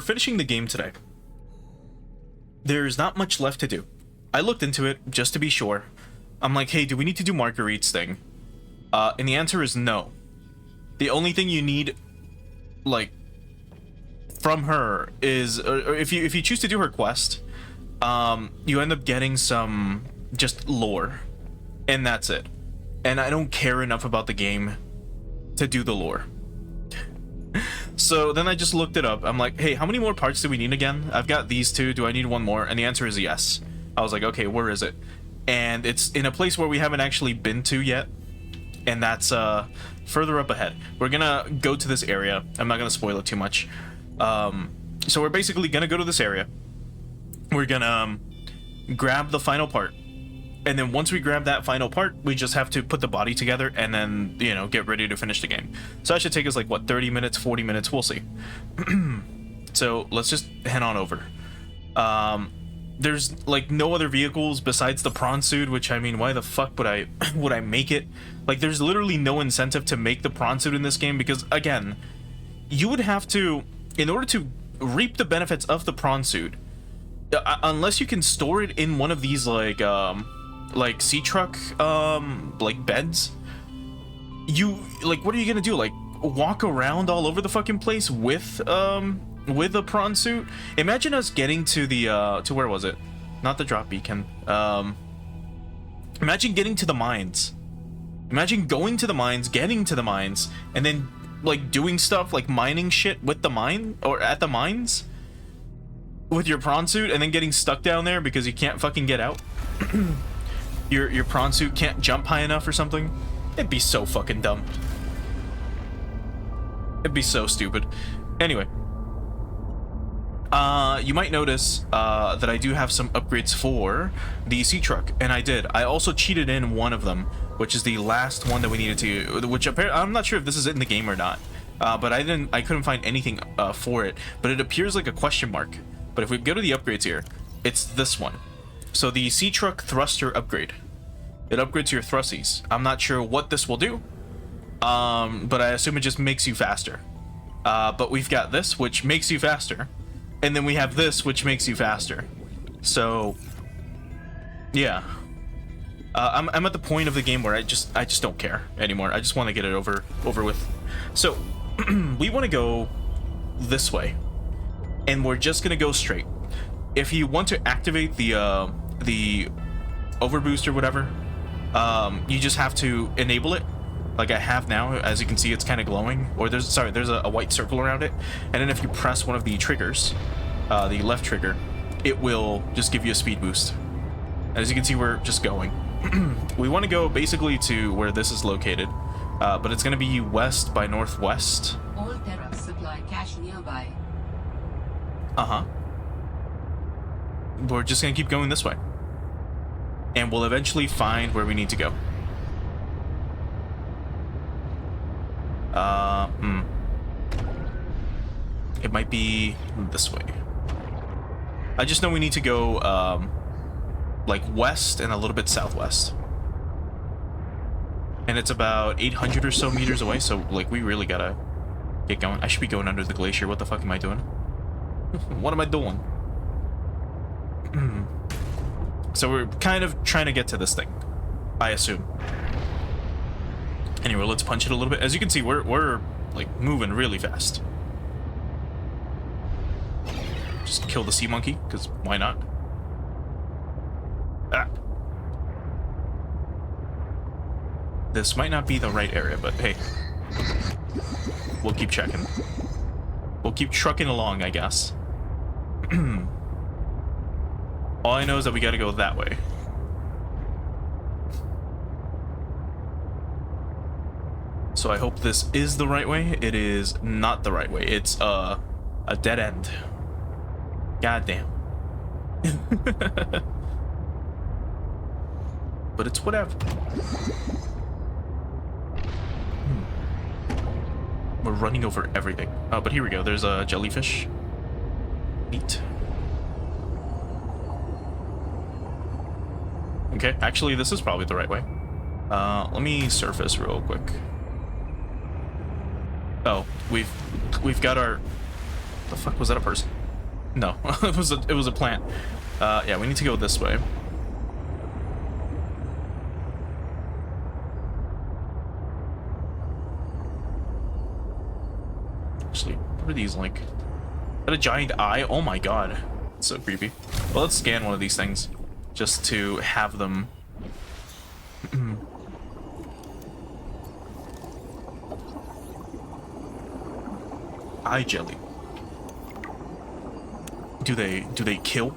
for finishing the game today, there's not much left to do. I looked into it just to be sure. I'm like, hey, do we need to do Marguerite's thing? And the answer is no. The only thing you need, like, from her is, or if you choose to do her quest, you end up getting some just lore, and that's it. And I don't care enough about the game to do the lore. So then I just looked it up. I'm like, hey, how many more parts do we need again? I've got these two. Do I need one more? And the answer is yes. I was like, okay, where is it? And it's in a place where we haven't actually been to yet. And that's further up ahead. We're gonna go to this area. I'm not gonna spoil it too much. So we're basically gonna go to this area. We're gonna grab the final part. And then once we grab that final part, we just have to put the body together and then, you know, get ready to finish the game. So that should take us like, what, 30 minutes, 40 minutes? We'll see. So let's just head on over. There's like no other vehicles besides the prawn suit, which, I mean, why the fuck would I make it? Like, there's literally no incentive to make the prawn suit in this game because, again, you would have to, in order to reap the benefits of the prawn suit, unless you can store it in one of these like sea truck like beds, you, like, what are you gonna do, like walk around all over the fucking place with a prawn suit? Imagine us getting to the to where was it, not the drop beacon, imagine getting to the mines. Imagine going to the mines, getting to the mines, and then like doing stuff like mining shit with the mine or at the mines with your prawn suit, and then getting stuck down there because you can't fucking get out. Your prawn suit can't jump high enough or something. It'd be so fucking dumb. It'd be so stupid. Anyway, you might notice that I do have some upgrades for the sea truck, and I did. I also cheated in one of them, which is the last one that we needed to. Which apparently, I'm not sure if this is in the game or not, but I couldn't find anything for it. But it appears like a question mark. But if we go to the upgrades here, it's this one. So the sea truck thruster upgrade. It upgrades your thrusties. I'm not sure what this will do, but I assume it just makes you faster. But we've got this, which makes you faster, and then we have this, which makes you faster. So yeah, I'm at the point of the game where I just don't care anymore. I just want to get it over with. So we want to go this way, and we're just gonna go straight. If you want to activate the overboost or whatever, you just have to enable it, like I have now. As you can see, it's kind of glowing, or there's a white circle around it, and then if you press one of the triggers, the left trigger, it will just give you a speed boost. As you can see, we're just going. We want to go basically to where this is located, but it's going to be west by northwest. All tariff supply cache nearby. We're just gonna keep going this way, and we'll eventually find where we need to go. It might be this way. I just know we need to go like west and a little bit southwest, and it's about 800 or so meters away, so like we really gotta get going. I should be going under the glacier. What the fuck am I doing? What am I doing? So we're kind of trying to get to this thing, I assume. Anyway, let's punch it a little bit. As you can see, we're like moving really fast. Just kill the sea monkey, because why not? Ah. This might not be the right area, but hey, we'll keep checking. We'll keep trucking along, I guess. All I know is that we gotta go that way. So I hope this is the right way. It is not the right way. It's a dead end. God damn. But it's whatever. We're running over everything. Oh, but here we go. There's a jellyfish. Neat. Okay, actually, this is probably the right way. Let me surface real quick. Oh, we've got our The fuck was that, a person? No, it was a plant. Yeah, we need to go this way. Actually, what are these like? Is that a giant eye? Oh my god. It's so creepy. Well, let's scan one of these things just to have them. Eye jelly. Do they kill?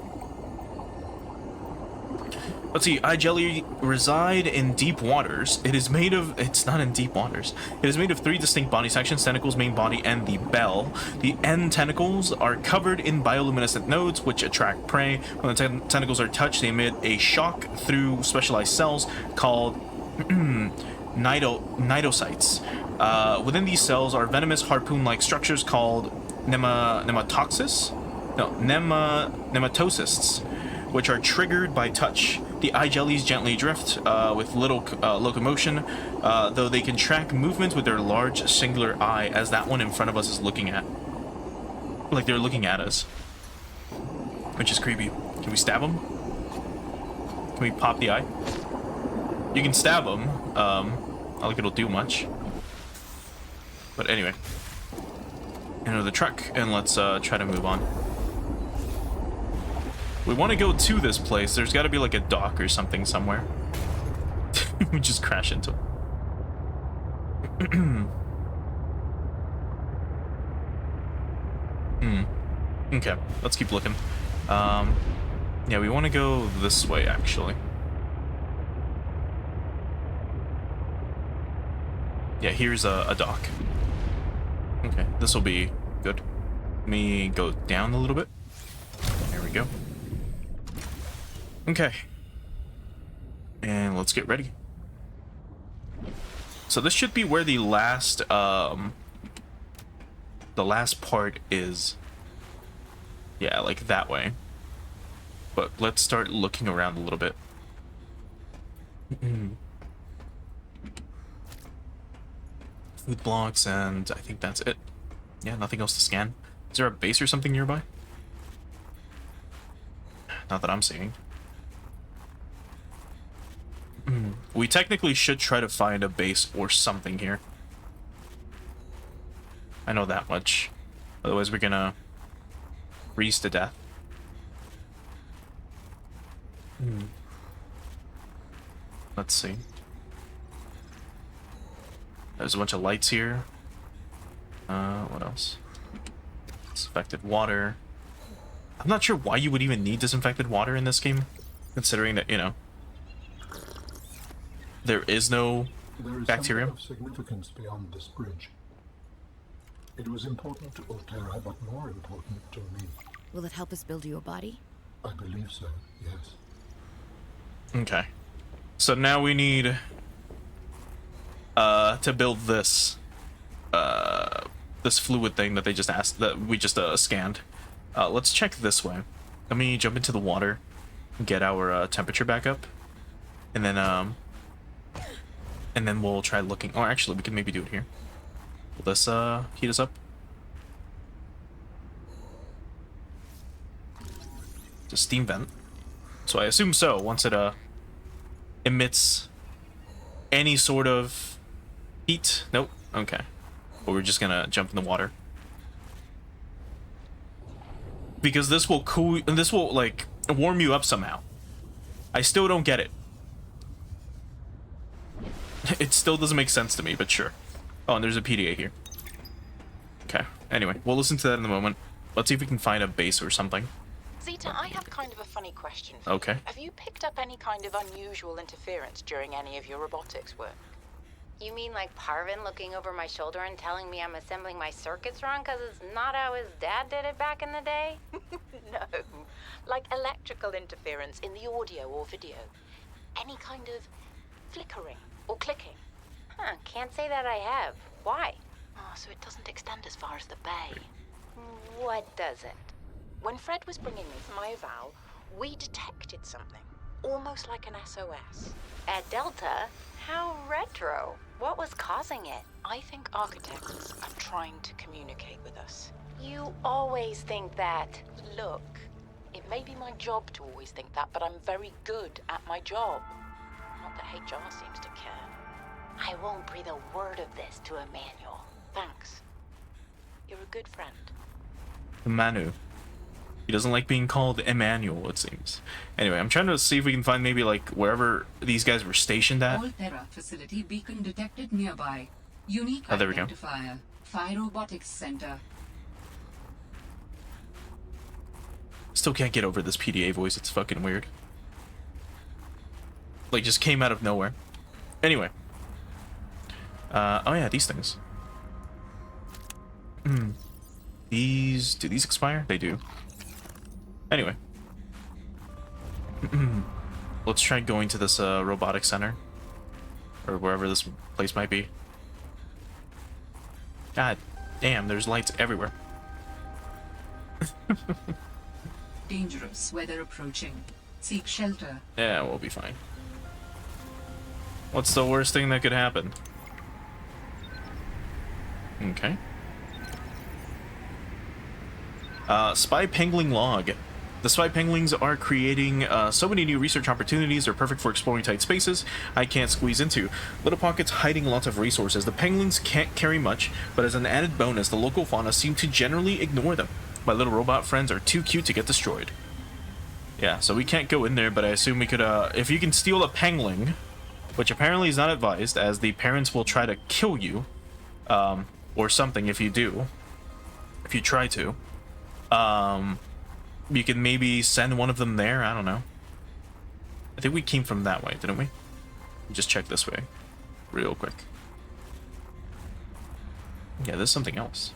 Let's see. Eye jelly reside in deep waters. It is made of. It's not in deep waters. It is made of 3 distinct body sections: tentacles, main body, and the bell. The end tentacles are covered in bioluminescent nodes, which attract prey. When the tentacles are touched, they emit a shock through specialized cells called nidocytes. Within these cells are venomous harpoon-like structures called nematocysts, which are triggered by touch. The eye jellies gently drift with little locomotion, though they can track movements with their large singular eye, as that one in front of us is looking at. Like they're looking at us. Which is creepy. Can we stab them? Can we pop the eye? You can stab them. Not like it'll do much. But anyway. Enter the truck, and let's try to move on. We want to go to this place. There's got to be like a dock or something somewhere. We just crash into it. Okay, let's keep looking. Yeah, we want to go this way, actually. Yeah, here's a dock. Okay, this will be good. Let me go down a little bit. There we go. Okay. And let's get ready. So this should be where the last part is. Yeah, like that way. But let's start looking around a little bit. Food blocks, and I think that's it. Yeah, nothing else to scan. Is there a base or something nearby? Not that I'm seeing. We technically should try to find a base or something here. I know that much. Otherwise we're gonna freeze to death. Let's see. There's a bunch of lights here. What else? Disinfected water. I'm not sure why you would even need disinfected water in this game, considering that, you know, there is no bacterium. There is something of significance beyond this bridge. It was important to Altera, but more important to me. Will it help us build you a body? I believe so, yes. Okay. So now we need to build this this fluid thing that they just asked, that we just scanned. Let's check this way. Let me jump into the water and get our temperature back up, and then we'll try looking. Oh, actually, we can maybe do it here. Will this heat us up? It's a steam vent, so I assume so. Once it emits any sort of heat. Nope. Okay. But we're just gonna jump in the water because this will cool. This will like warm you up somehow. I still don't get it. It still doesn't make sense to me, but sure. Oh, and there's a PDA here. Okay. Anyway, we'll listen to that in a moment. Let's see if we can find a base or something. Zeta, I have kind of a funny question for Okay. you. Have you picked up any kind of unusual interference during any of your robotics work? You mean like Parvin looking over my shoulder and telling me I'm assembling my circuits wrong because it's not how his dad did it back in the day? No. Like electrical interference in the audio or video. Any kind of flickering or clicking. Huh, can't say that I have. Why? Oh, so it doesn't extend as far as the bay. What doesn't? When Fred was bringing me for my eval, we detected something. Almost like an SOS. At Delta? How retro. What was causing it? I think architects are trying to communicate with us. You always think that. Look, it may be my job to always think that, but I'm very good at my job. Not that HR seems to care. I won't breathe a word of this to Emmanuel. Thanks. You're a good friend. Manu. He doesn't like being called Emmanuel, it seems. Anyway, I'm trying to see if we can find maybe like wherever these guys were stationed at. All Terra facility beacon detected nearby. Unique Oh, there we go. identifier. Phi Robotics Center. Still can't get over this PDA voice, it's fucking weird. Like, just came out of nowhere. Anyway. Oh yeah, these things. These... do these expire? They do. Anyway. Let's try going to this robotic center. Or wherever this place might be. God damn, there's lights everywhere. Dangerous weather approaching. Seek shelter. Yeah, we'll be fine. What's the worst thing that could happen? Okay. Spy Pangling Log. The Spy Penguins are creating so many new research opportunities. They're perfect for exploring tight spaces I can't squeeze into. Little pockets hiding lots of resources. The penguins can't carry much, but as an added bonus, the local fauna seem to generally ignore them. My little robot friends are too cute to get destroyed. Yeah, so we can't go in there, but I assume we could, if you can steal a pangling, which apparently is not advised, as the parents will try to kill you, or something if you do, if you try to. You can maybe send one of them there, I don't know. I think we came from that way, didn't we? Just check this way, real quick. Yeah, there's something else.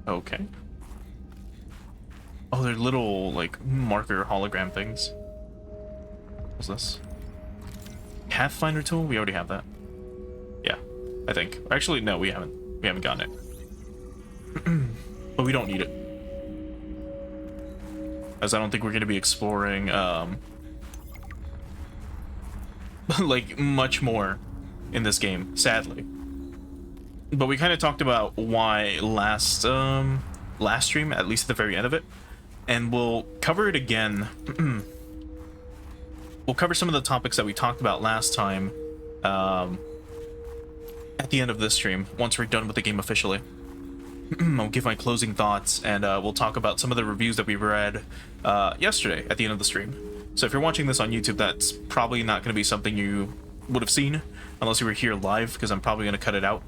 Okay. Oh, they're little, like, marker hologram things. What's this? Pathfinder tool? We already have that. Yeah, I think. Actually, no, we haven't. We haven't gotten it. But we don't need it. As I don't think we're going to be exploring, like, much more in this game, sadly. But we kind of talked about why last stream, at least at the very end of it. And we'll cover it again. We'll cover some of the topics that we talked about last time at the end of this stream, once we're done with the game officially. I'll give my closing thoughts, and we'll talk about some of the reviews that we read yesterday at the end of the stream. So if you're watching this on YouTube, that's probably not going to be something you would have seen, unless you were here live, because I'm probably going to cut it out.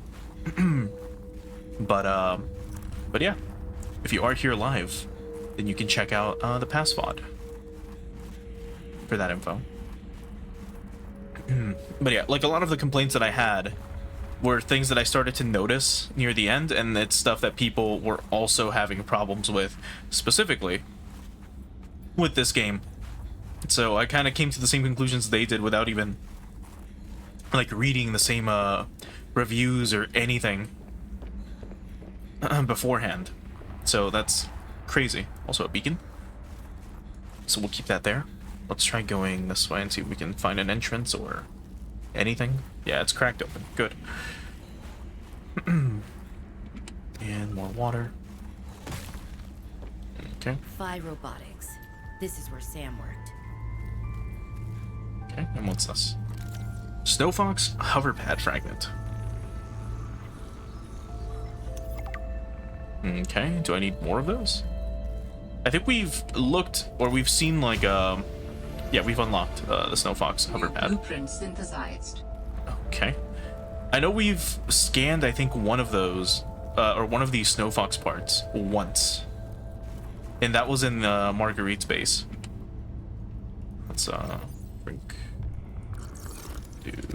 But yeah, if you are here live, then you can check out the past VOD for that info. But yeah, like a lot of the complaints that I had were things that I started to notice near the end, and it's stuff that people were also having problems with, specifically with this game. So I kind of came to the same conclusions they did without even like reading the same reviews or anything beforehand. So that's crazy. Also a beacon, so we'll keep that there. Let's try going this way and see if we can find an entrance or anything. Yeah, it's cracked open. Good. And more water. Okay. Phi Robotics. This is where Sam worked. Okay, and what's this? Snowfox hoverpad fragment. Okay, do I need more of those? I think we've looked, or we've seen like, yeah, we've unlocked the Snowfox hoverpad. Blueprint synthesized. Okay. I know we've scanned, I think, one of those, or one of these Snowfox parts once. And that was in Marguerite's base. Let's,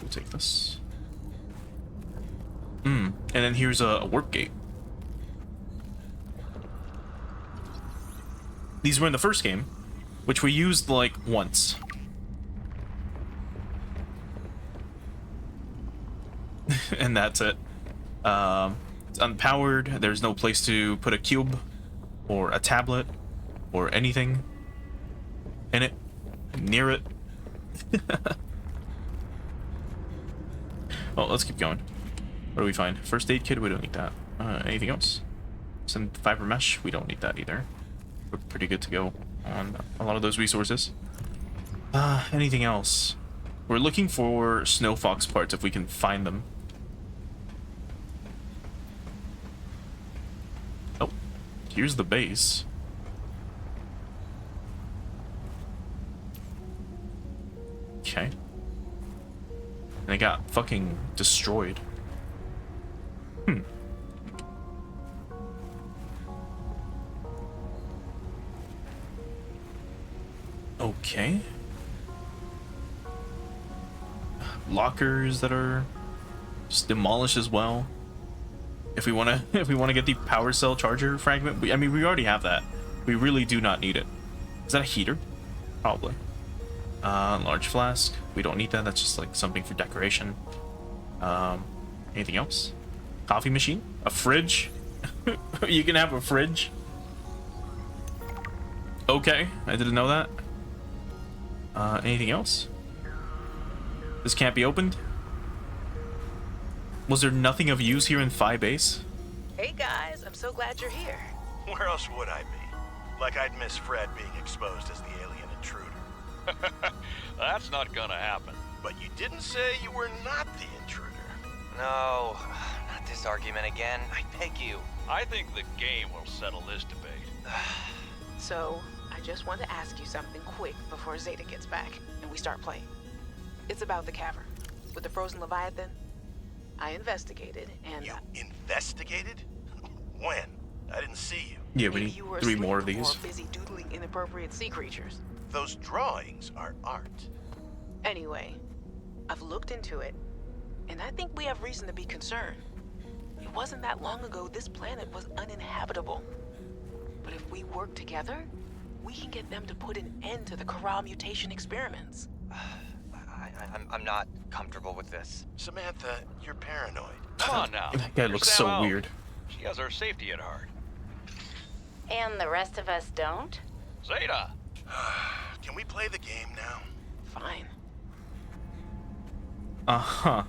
take this. And then here's a warp gate. These were in the first game, which we used, like, once. And that's it. It's unpowered. There's no place to put a cube or a tablet or anything in it, near it. Well, let's keep going. What do we find? First aid kit, we don't need that. Anything else? Some fiber mesh, we don't need that either. We're pretty good to go on a lot of those resources. Anything else? We're looking for snow fox parts if we can find them. Oh, here's the base. Okay. And it got fucking destroyed. Okay. Lockers that are just demolished as well. If we wanna get the power cell charger fragment, I mean we already have that. We really do not need it. Is that a heater? Probably. Large flask. We don't need that. That's just like something for decoration. Anything else? Coffee machine? A fridge? You can have a fridge? Okay, I didn't know that. Anything else? This can't be opened? Was there nothing of use here in Phi Base? Hey guys, I'm so glad you're here. Where else would I be? Like I'd miss Fred being exposed as the alien intruder. That's not gonna happen. But you didn't say you were not the intruder. No, not this argument again. I beg you. I think the game will settle this debate. So, I just want to ask you something quick before Zeta gets back and we start playing. It's about the cavern with the frozen Leviathan. I investigated and... You investigated? When? I didn't see you. Yeah, we Maybe need you were 3 asleep more of or these. busy doodling inappropriate sea creatures. Those drawings are art. Anyway, I've looked into it, and I think we have reason to be concerned. It wasn't that long ago this planet was uninhabitable. But if we work together, we can get them to put an end to the Corral mutation experiments. I'm not comfortable with this. Samantha, you're paranoid. Come on now. That guy Here's looks Sam so out. weird. She has our safety at heart. And the rest of us don't? Zeta! Can we play the game now? Fine. Uh-huh.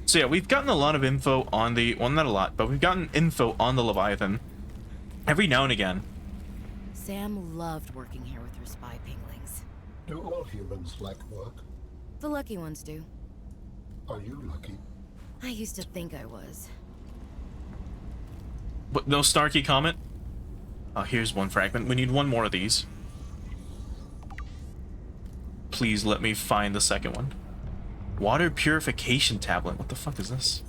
So yeah, we've gotten a lot of info on the... Well, not a lot, but we've gotten info on the Leviathan. Every now and again. Sam loved working here with her spy pinglings. Do all humans like work? The lucky ones do. Are you lucky? I used to think I was. But no snarky comment? Here's one fragment. We need 1 more of these. Please let me find the second one. Water purification tablet. What the fuck is this?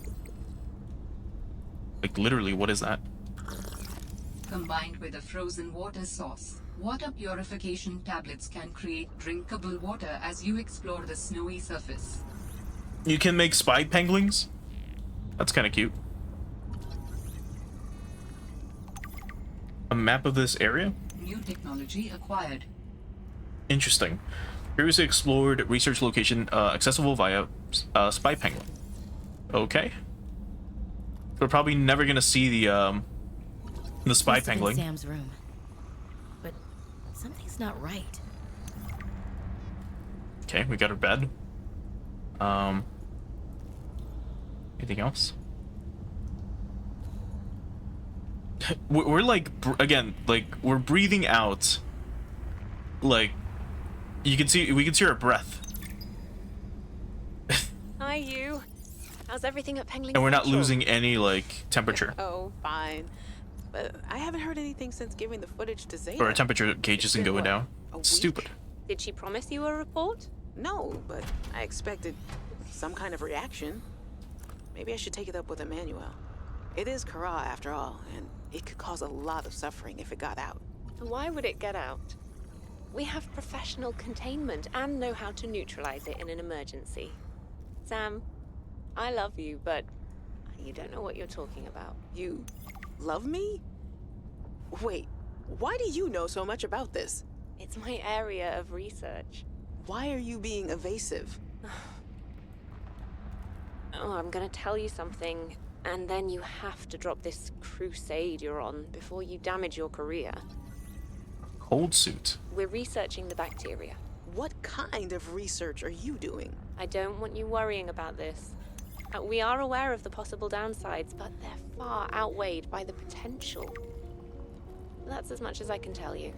Like, literally, what is that? Combined with a frozen water source, water purification tablets can create drinkable water as you explore the snowy surface. You can make spy penguins? That's kind of cute. A map of this area? New technology acquired. Interesting. Previously explored research location accessible via spy penguin. Okay. We're probably never gonna see the spy Must have been penguin. Sam's room. But something's not right. Okay, we got our bed. Anything else? We're like, again, like, we're breathing out. Like, we can see our breath. Hi, you. How's everything at Pengling And we're not Central? losing any, like, temperature. Oh, fine. But I haven't heard anything since giving the footage to Zeta. Or our temperature gauge isn't been going what, down. a week? Stupid. Did she promise you a report? No, but I expected some kind of reaction. Maybe I should take it up with Emmanuel. It is Kara, after all, and it could cause a lot of suffering if it got out. Why would it get out? We have professional containment and know how to neutralize it in an emergency. Sam, I love you, but you don't know what you're talking about. You love me? Wait, why do you know so much about this? It's my area of research. Why are you being evasive? Oh, I'm gonna tell you something, and then you have to drop this crusade you're on before you damage your career. Cold suit. We're researching the bacteria. What kind of research are you doing? I don't want you worrying about this. We are aware of the possible downsides, but they're far outweighed by the potential. That's as much as I can tell you.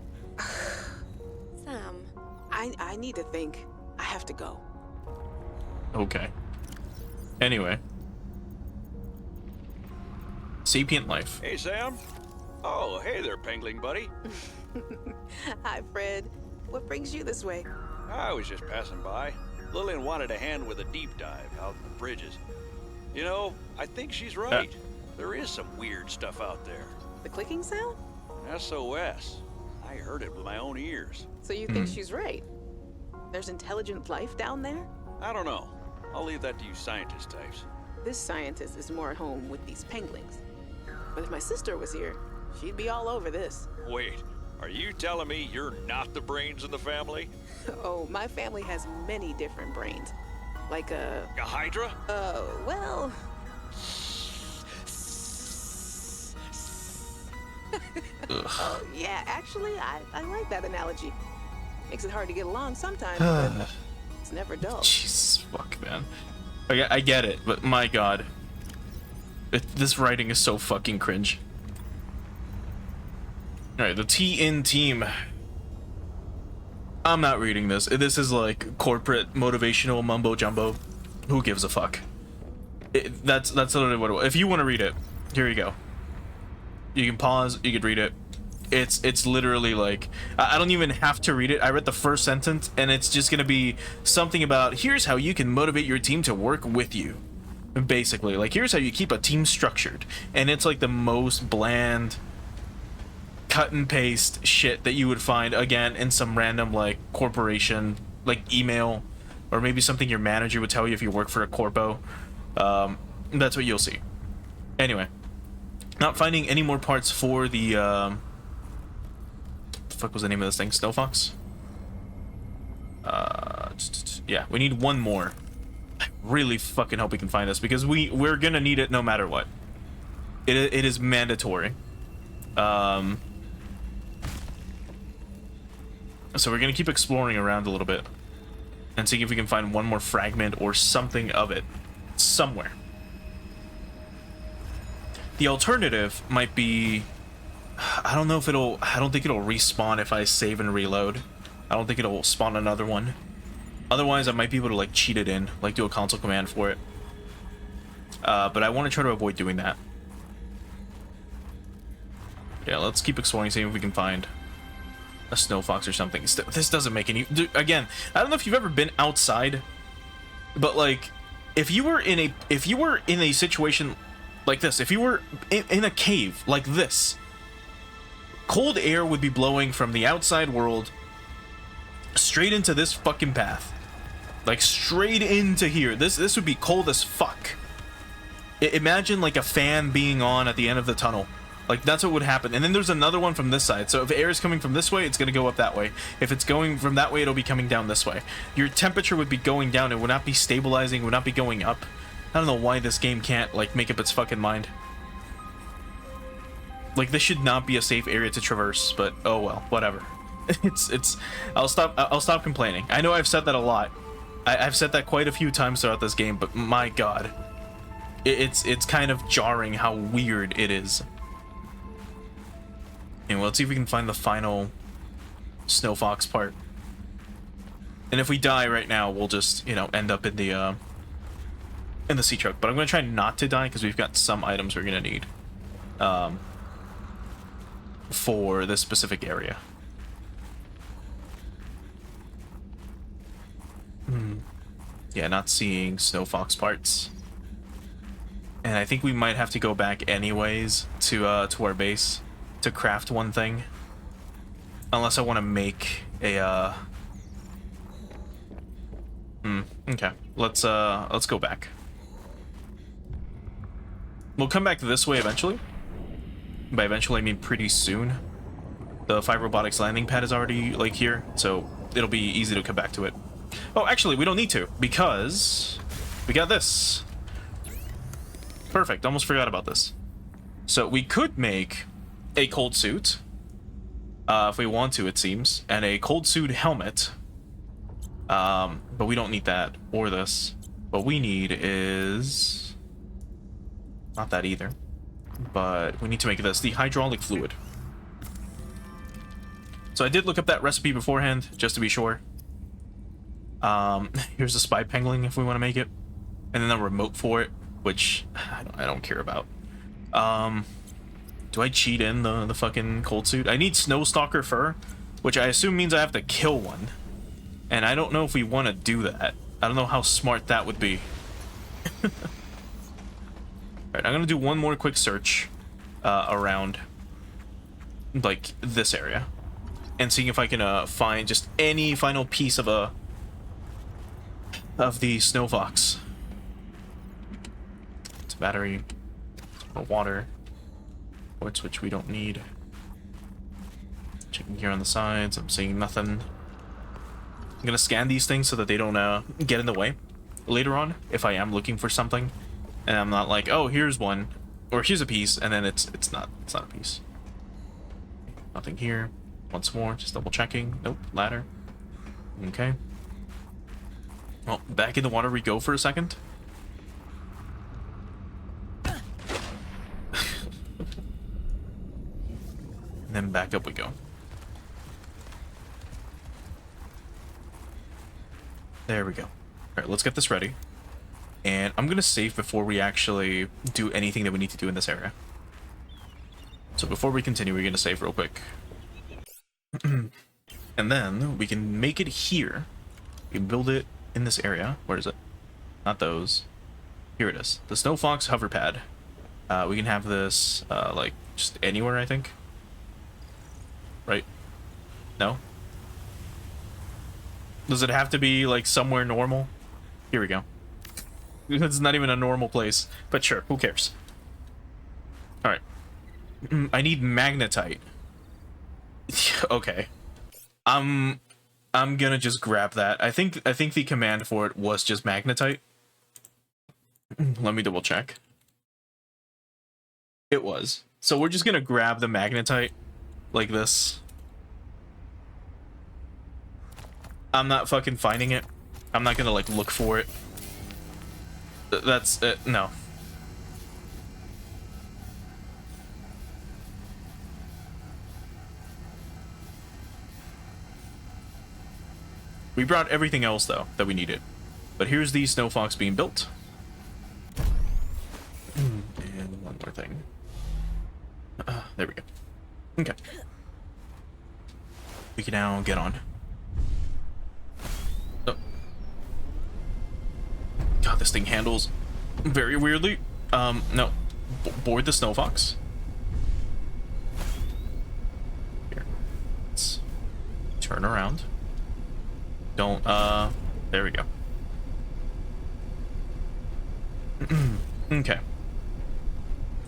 Sam. I need to think. I have to go. Okay. Anyway. Sapient life. Hey, Sam. Oh, hey there, Pengling buddy. Hi, Fred. What brings you this way? I was just passing by. Lillian wanted a hand with a deep dive out in the bridges. You know, I think she's right. There is some weird stuff out there. The clicking sound? SOS. I heard it with my own ears. So you think she's right? There's intelligent life down there? I don't know. I'll leave that to you scientist types. This scientist is more at home with these penguins. But if my sister was here, she'd be all over this. Wait, are you telling me you're not the brains in the family? Oh, my family has many different brains. Like a hydra? Well... Oh, yeah, actually, I like that analogy. Makes it hard to get along sometimes, but it's never dull. Jesus, fuck, man. I get it, but my god. This writing is so fucking cringe. Alright, the TN team. I'm not reading this. This is like corporate motivational mumbo jumbo. Who gives a fuck? That's literally what it was. If you want to read it, here you go. You can pause, you could read it. It's literally like, I don't even have to read it. I read the first sentence and it's just gonna be something about, here's how you can motivate your team to work with you. Basically, like, here's how you keep a team structured. And it's like the most bland cut and paste shit that you would find, again, in some random like corporation like email, or maybe something your manager would tell you if you work for a corpo. That's what you'll see. Anyway, not finding any more parts for the fuck was the name of this thing? Snow Fox? Yeah, we need one more. I really fucking hope we can find this, because we're gonna need it no matter what. It is mandatory. So we're gonna keep exploring around a little bit and see if we can find one more fragment or something of it somewhere. The alternative might be, I don't think it'll respawn if I save and reload. I don't think it'll spawn another one. Otherwise, I might be able to like cheat it in, like do a console command for it. But I want to try to avoid doing that. Yeah, let's keep exploring, seeing if we can find a snow fox or something. This doesn't make any... Again, I don't know if you've ever been outside, but like, if you were in a situation like this, if you were in a cave like this, cold air would be blowing from the outside world straight into this fucking path. Like, straight into here. This would be cold as fuck. Imagine like a fan being on at the end of the tunnel. Like, that's what would happen. And then there's another one from this side. So if air is coming from this way, it's going to go up that way. If it's going from that way, it'll be coming down this way. Your temperature would be going down. It would not be stabilizing. It would not be going up. I don't know why this game can't, like, make up its fucking mind. Like, this should not be a safe area to traverse, but oh well, whatever. I'll stop complaining. I know I've said that a lot. I've said that quite a few times throughout this game, but my god. It's kind of jarring how weird it is. Anyway, let's see if we can find the final Snow Fox part. And if we die right now, we'll just, you know, end up in the sea truck. But I'm going to try not to die, because we've got some items we're going to need for this specific area. Yeah, not seeing Snow Fox parts. And I think we might have to go back anyways to our base to craft one thing, unless I want to make a okay, let's go back. We'll come back this way eventually. By eventually I mean pretty soon. The 5 robotics landing pad is already like here, so it'll be easy to come back to it. Oh, actually we don't need to, because we got this. Perfect, almost forgot about this. So we could make a cold suit, if we want to, it seems, and a cold suit helmet. But we don't need that or this. What we need is not that either, but we need to make this the hydraulic fluid. So I did look up that recipe beforehand just to be sure. Here's a spy pangolin if we want to make it, and then a remote for it, which I don't care about. Do I cheat in the fucking cold suit? I need snowstalker fur, which I assume means I have to kill one, and I don't know if we want to do that. I don't know how smart that would be. Alright, I'm gonna do one more quick search around like this area and seeing if I can find just any final piece of the snow fox. It's a battery, or water, ports which we don't need. Checking here on the sides, I'm seeing nothing. I'm gonna scan these things so that they don't get in the way later on if I am looking for something, and I'm not like, oh, here's one, or here's a piece, and then it's not a piece. Nothing here. Once more, just double checking. Nope, ladder. Okay. Well, back in the water we go for a second. And then back up we go. There we go. Alright, let's get this ready. And I'm gonna save before we actually do anything that we need to do in this area. So before we continue, we're gonna save real quick. And then we can make it here. We can build it in this area. Where is it? Not those. Here it is. The Snow Fox hover pad. We can have this like just anywhere, I think. Right? No? Does it have to be like somewhere normal? Here we go. It's not even a normal place, but sure, who cares? All right. I need magnetite. Okay. I'm gonna just grab that. I think the command for it was just magnetite. Let me double check. It was. So we're just gonna grab the magnetite like this. I'm not fucking finding it. I'm not gonna like look for it. That's it. No. We brought everything else though that we needed. But here's the Snow Fox being built. And one more thing. There we go. Okay. We can now get on. Oh. God, this thing handles very weirdly. No. Board the Snow Fox. Here. Let's turn around. Don't, there we go. Okay.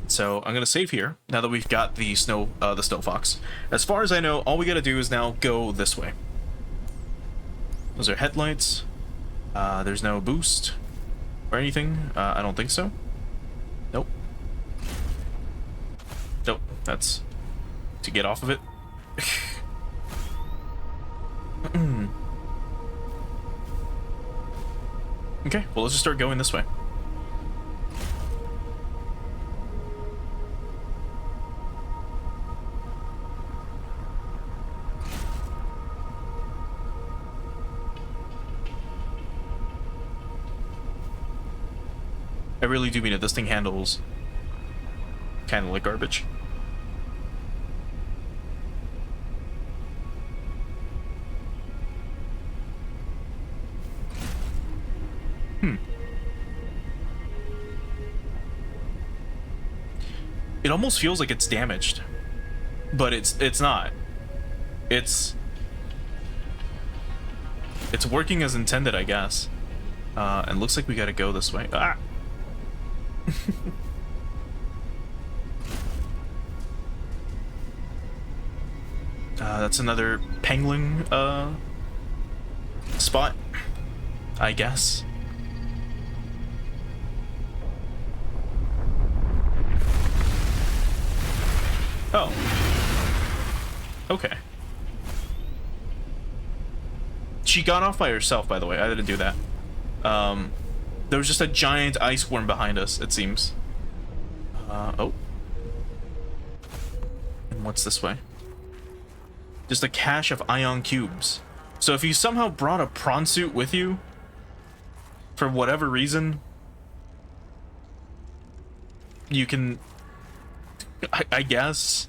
So I'm gonna save here now that we've got the Snow Fox. As far as I know, all we gotta do is now go this way. Those are headlights. There's no boost or anything. I don't think so. Nope. Nope. That's to get off of it. Okay, well, let's just start going this way. I really do mean it. This thing handles kind of like garbage. It almost feels like it's damaged, but it's not. It's working as intended, I guess. And looks like we gotta go this way. Ah. That's another pangolin spot, I guess. Oh. Okay. She got off by herself, by the way. I didn't do that. There was just a giant ice worm behind us, it seems. Oh. And what's this way? Just a cache of ion cubes. So if you somehow brought a prawn suit with you, for whatever reason, you can, I guess,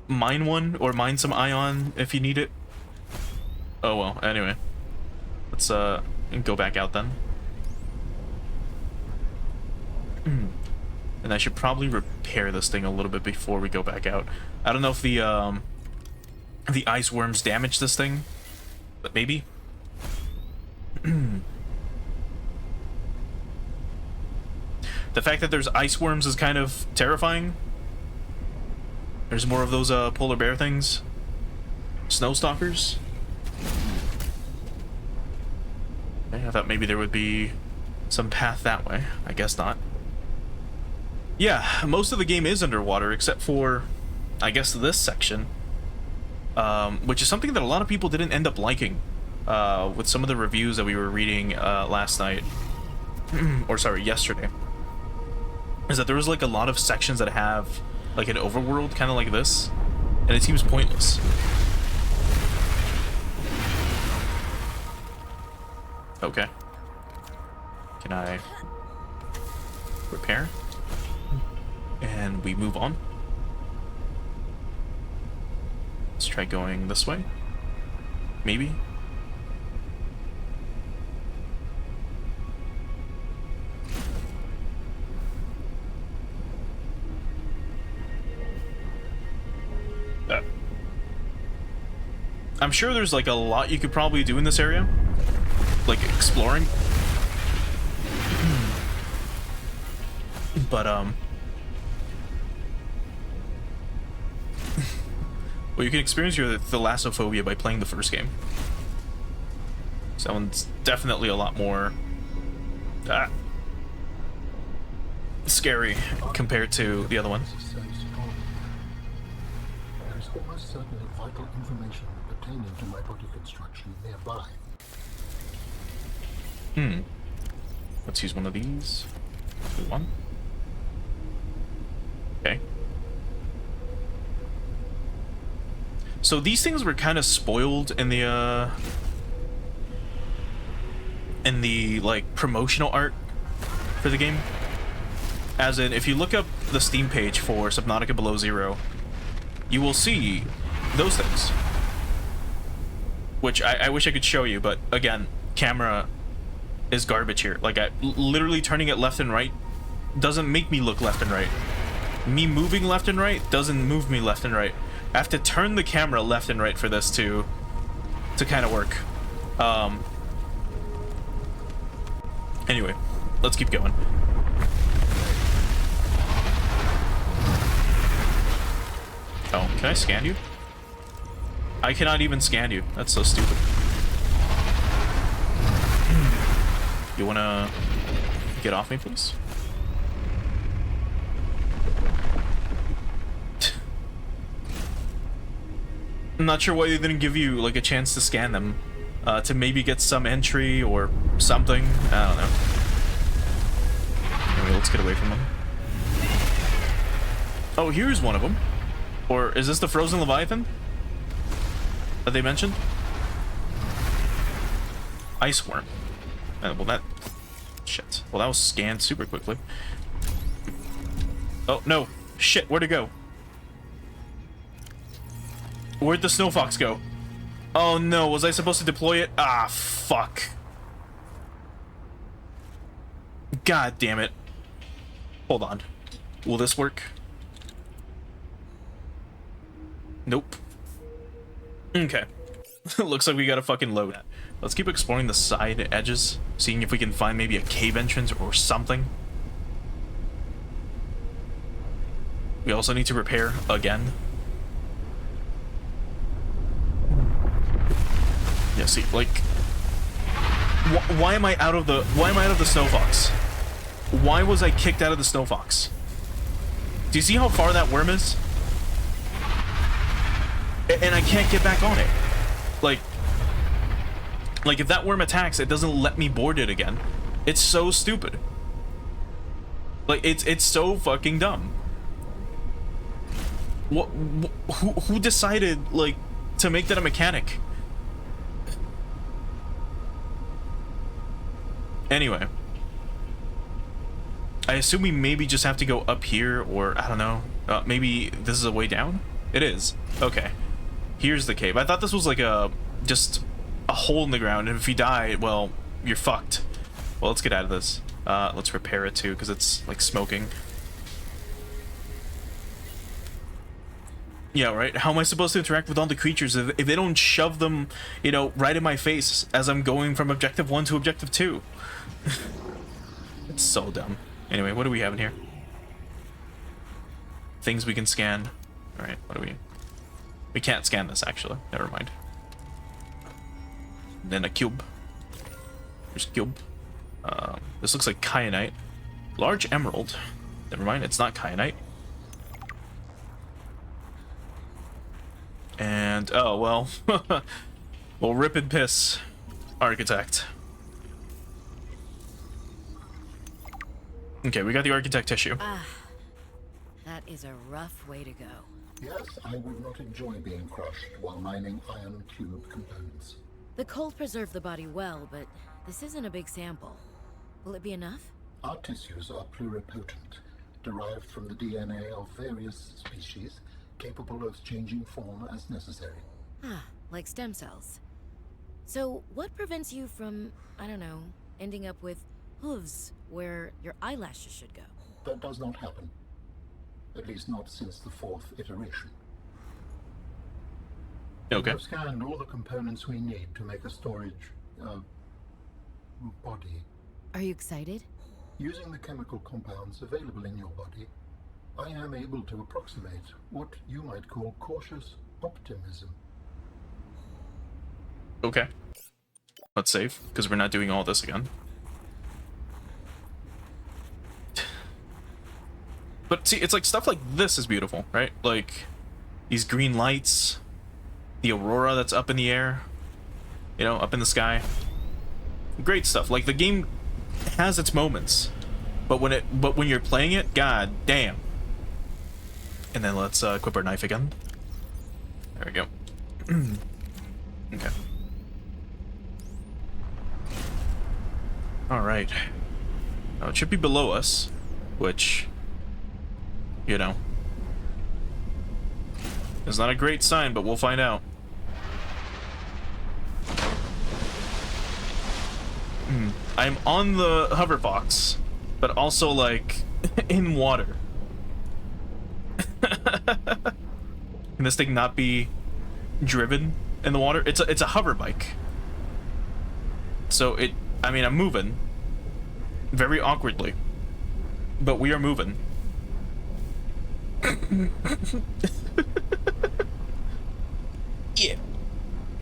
mine one, or mine some ion if you need it. Oh well, anyway. Let's go back out then. And I should probably repair this thing a little bit before we go back out. I don't know if the ice worms damage this thing, but maybe. The fact that there's ice worms is kind of terrifying. There's more of those polar bear things. Snow stalkers. Okay, I thought maybe there would be some path that way. I guess not. Yeah, most of the game is underwater except for, I guess, this section. Which is something that a lot of people didn't end up liking with some of the reviews that we were reading last night. Or sorry, yesterday. Is that there was like a lot of sections that have like an overworld kind of like this, and it seems pointless. Okay. Can I repair? And we move on. Let's try going this way. Maybe. I'm sure there's like a lot you could probably do in this area, like exploring. But well, you can experience your thalassophobia by playing the first game. So that one's definitely a lot more scary compared to the other one. There is almost certainly vital information pertaining to my body construction nearby. Let's use one of these. One. Okay. So these things were kind of spoiled in the like promotional art for the game. As in, if you look up the Steam page for Subnautica Below Zero, you will see those things. Which I wish I could show you, but again, camera is garbage here. Like, literally turning it left and right doesn't make me look left and right. Me moving left and right doesn't move me left and right. I have to turn the camera left and right for this to kind of work. Anyway, let's keep going. Oh, can I scan you? I cannot even scan you. That's so stupid. You wanna get off me, please? I'm not sure why they didn't give you like a chance to scan them, to maybe get some entry or something. I don't know. Anyway, let's get away from them. Oh, here's one of them. Or is this the frozen leviathan that they mentioned? Ice worm. Well, that... Shit. Well, that was scanned super quickly. Oh, no. Shit, where'd it go? Where'd the snow fox go? Oh, no. Was I supposed to deploy it? Ah, fuck. God damn it. Hold on. Will this work? Nope. Okay. Looks like we got a fucking load. Let's keep exploring the side edges, seeing if we can find maybe a cave entrance or something. We also need to repair again. Yeah, see, like, why am I out of the snow fox? Why was I kicked out of the snow fox? Do you see how far that worm is? And I can't get back on it. Like if that worm attacks, it doesn't let me board it again. It's so stupid. Like, it's so fucking dumb. What? Who decided, like, to make that a mechanic? Anyway. I assume we maybe just have to go up here, or I don't know. Maybe this is a way down? It is. Okay. Here's the cave. I thought this was like just a hole in the ground, and if you die, well, you're fucked. Well, let's get out of this. Let's repair it too, because it's like smoking. Yeah, right? How am I supposed to interact with all the creatures if they don't shove them, you know, right in my face as I'm going from objective 1 to objective 2? It's so dumb. Anyway, what do we have in here? Things we can scan. Alright, what do we... We can't scan this, actually. Never mind. Then a cube. There's a cube. This looks like kyanite. Large emerald. Never mind, it's not kyanite. And, oh, well. Well, rip and piss. Architect. Okay, we got the architect tissue. That is a rough way to go. Yes, I would not enjoy being crushed while mining iron cube components. The cold preserved the body well, but this isn't a big sample. Will it be enough? Our tissues are pluripotent, derived from the DNA of various species, capable of changing form as necessary. Ah, like stem cells. So, what prevents you from, I don't know, ending up with hooves where your eyelashes should go? That does not happen. At least not since the 4th iteration. Okay. We have scanned all the components we need to make a storage, body. Are you excited? Using the chemical compounds available in your body, I am able to approximate what you might call cautious optimism. Okay. Let's save, because we're not doing all this again. But see, it's like stuff like this is beautiful, right? Like these green lights, the aurora that's up in the air, you know, up in the sky. Great stuff. Like the game has its moments, but when you're playing it, god damn. And then let's equip our knife again. There we go. Okay. All right. Now it should be below us, which, you know, is not a great sign, but we'll find out. I'm on the hoverbox, but also like in water. Can this thing not be driven in the water? It's a hover bike. So I mean, I'm moving very awkwardly, but we are moving.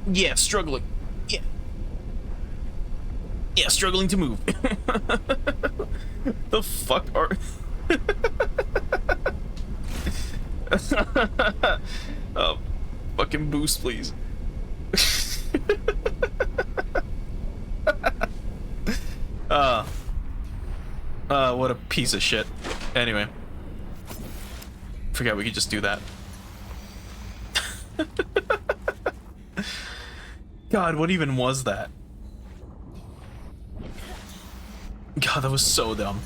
Yeah, struggling. Yeah, struggling to move. The fuck are... Oh, fucking boost, please. What a piece of shit. Anyway. Forgot we could just do that. God, what even was that? God, that was so dumb.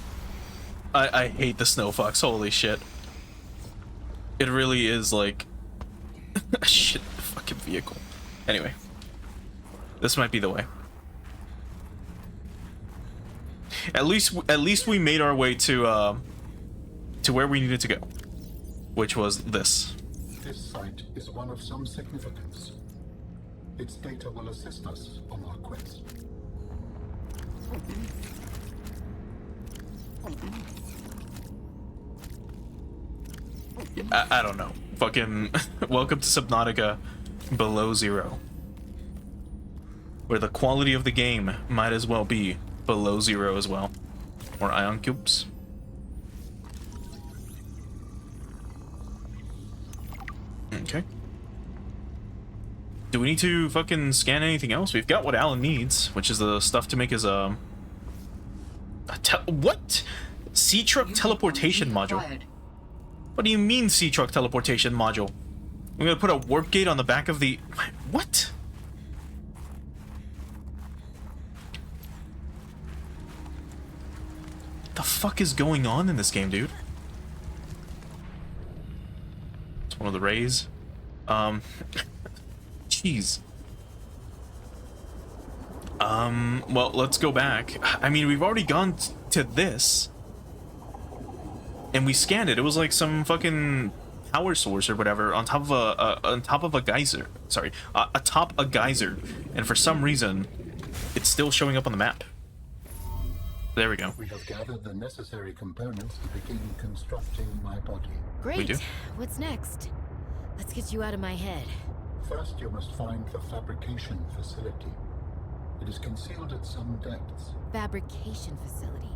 I hate the snow fox, holy shit. It really is like a shit fucking vehicle. Anyway. This might be the way. At least we made our way to where we needed to go. Which was this. This site is one of some significance. Its data will assist us on our quest. I don't know. Fucking welcome to Subnautica Below Zero. Where the quality of the game might as well be below zero as well. More ion cubes. Okay. Do we need to fucking scan anything else? We've got what Alan needs, which is the stuff to make his What? Sea truck teleportation module. Acquired. What do you mean sea truck teleportation module? I'm gonna put a warp gate on the back of the... What? The fuck is going on in this game, dude? It's one of the rays. Jeez. Well, let's go back. I mean, we've already gone to this. And we scanned it. It was like some fucking power source or whatever on top of a geyser. Sorry, atop a geyser. And for some reason, it's still showing up on the map. There we go. We have gathered the necessary components to begin constructing my body. Great. We do. What's next? Let's get you out of my head. First, you must find the fabrication facility. It is concealed at some depths. Fabrication facility.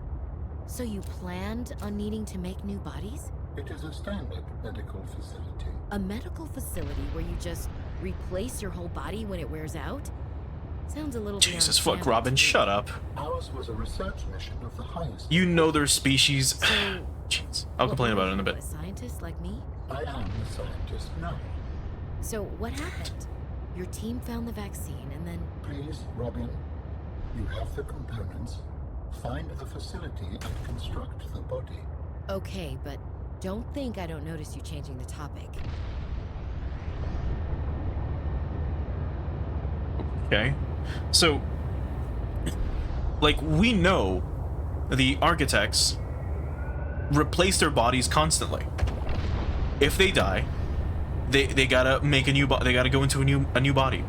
So you planned on needing to make new bodies? It is a standard medical facility. A medical facility where you just replace your whole body when it wears out? Sounds a little Jesus beyond fuck, standard Robin, to me. shut up. Ours was a research mission of the highest. You know their species. So, Jeez. I'll what complain were about it in a you, bit. A scientist like me? I am a scientist now. So what happened? Your team found the vaccine and then... Please, Robin, you have the components. Find the facility and construct the body. Okay, but don't think I don't notice you changing the topic. Okay. So, like, we know the architects replace their bodies constantly. If they die, they gotta make a new body. They gotta go into a new body.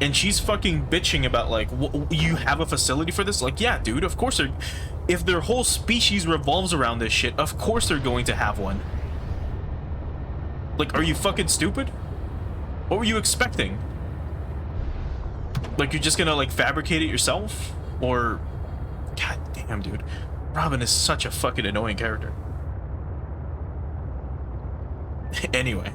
And she's fucking bitching about, like, you have a facility for this? Like, yeah, dude, of course they're... If their whole species revolves around this shit, of course they're going to have one. Like, are you fucking stupid? What were you expecting? Like, you're just gonna, like, fabricate it yourself? Or... God damn, dude. Robin is such a fucking annoying character. Anyway.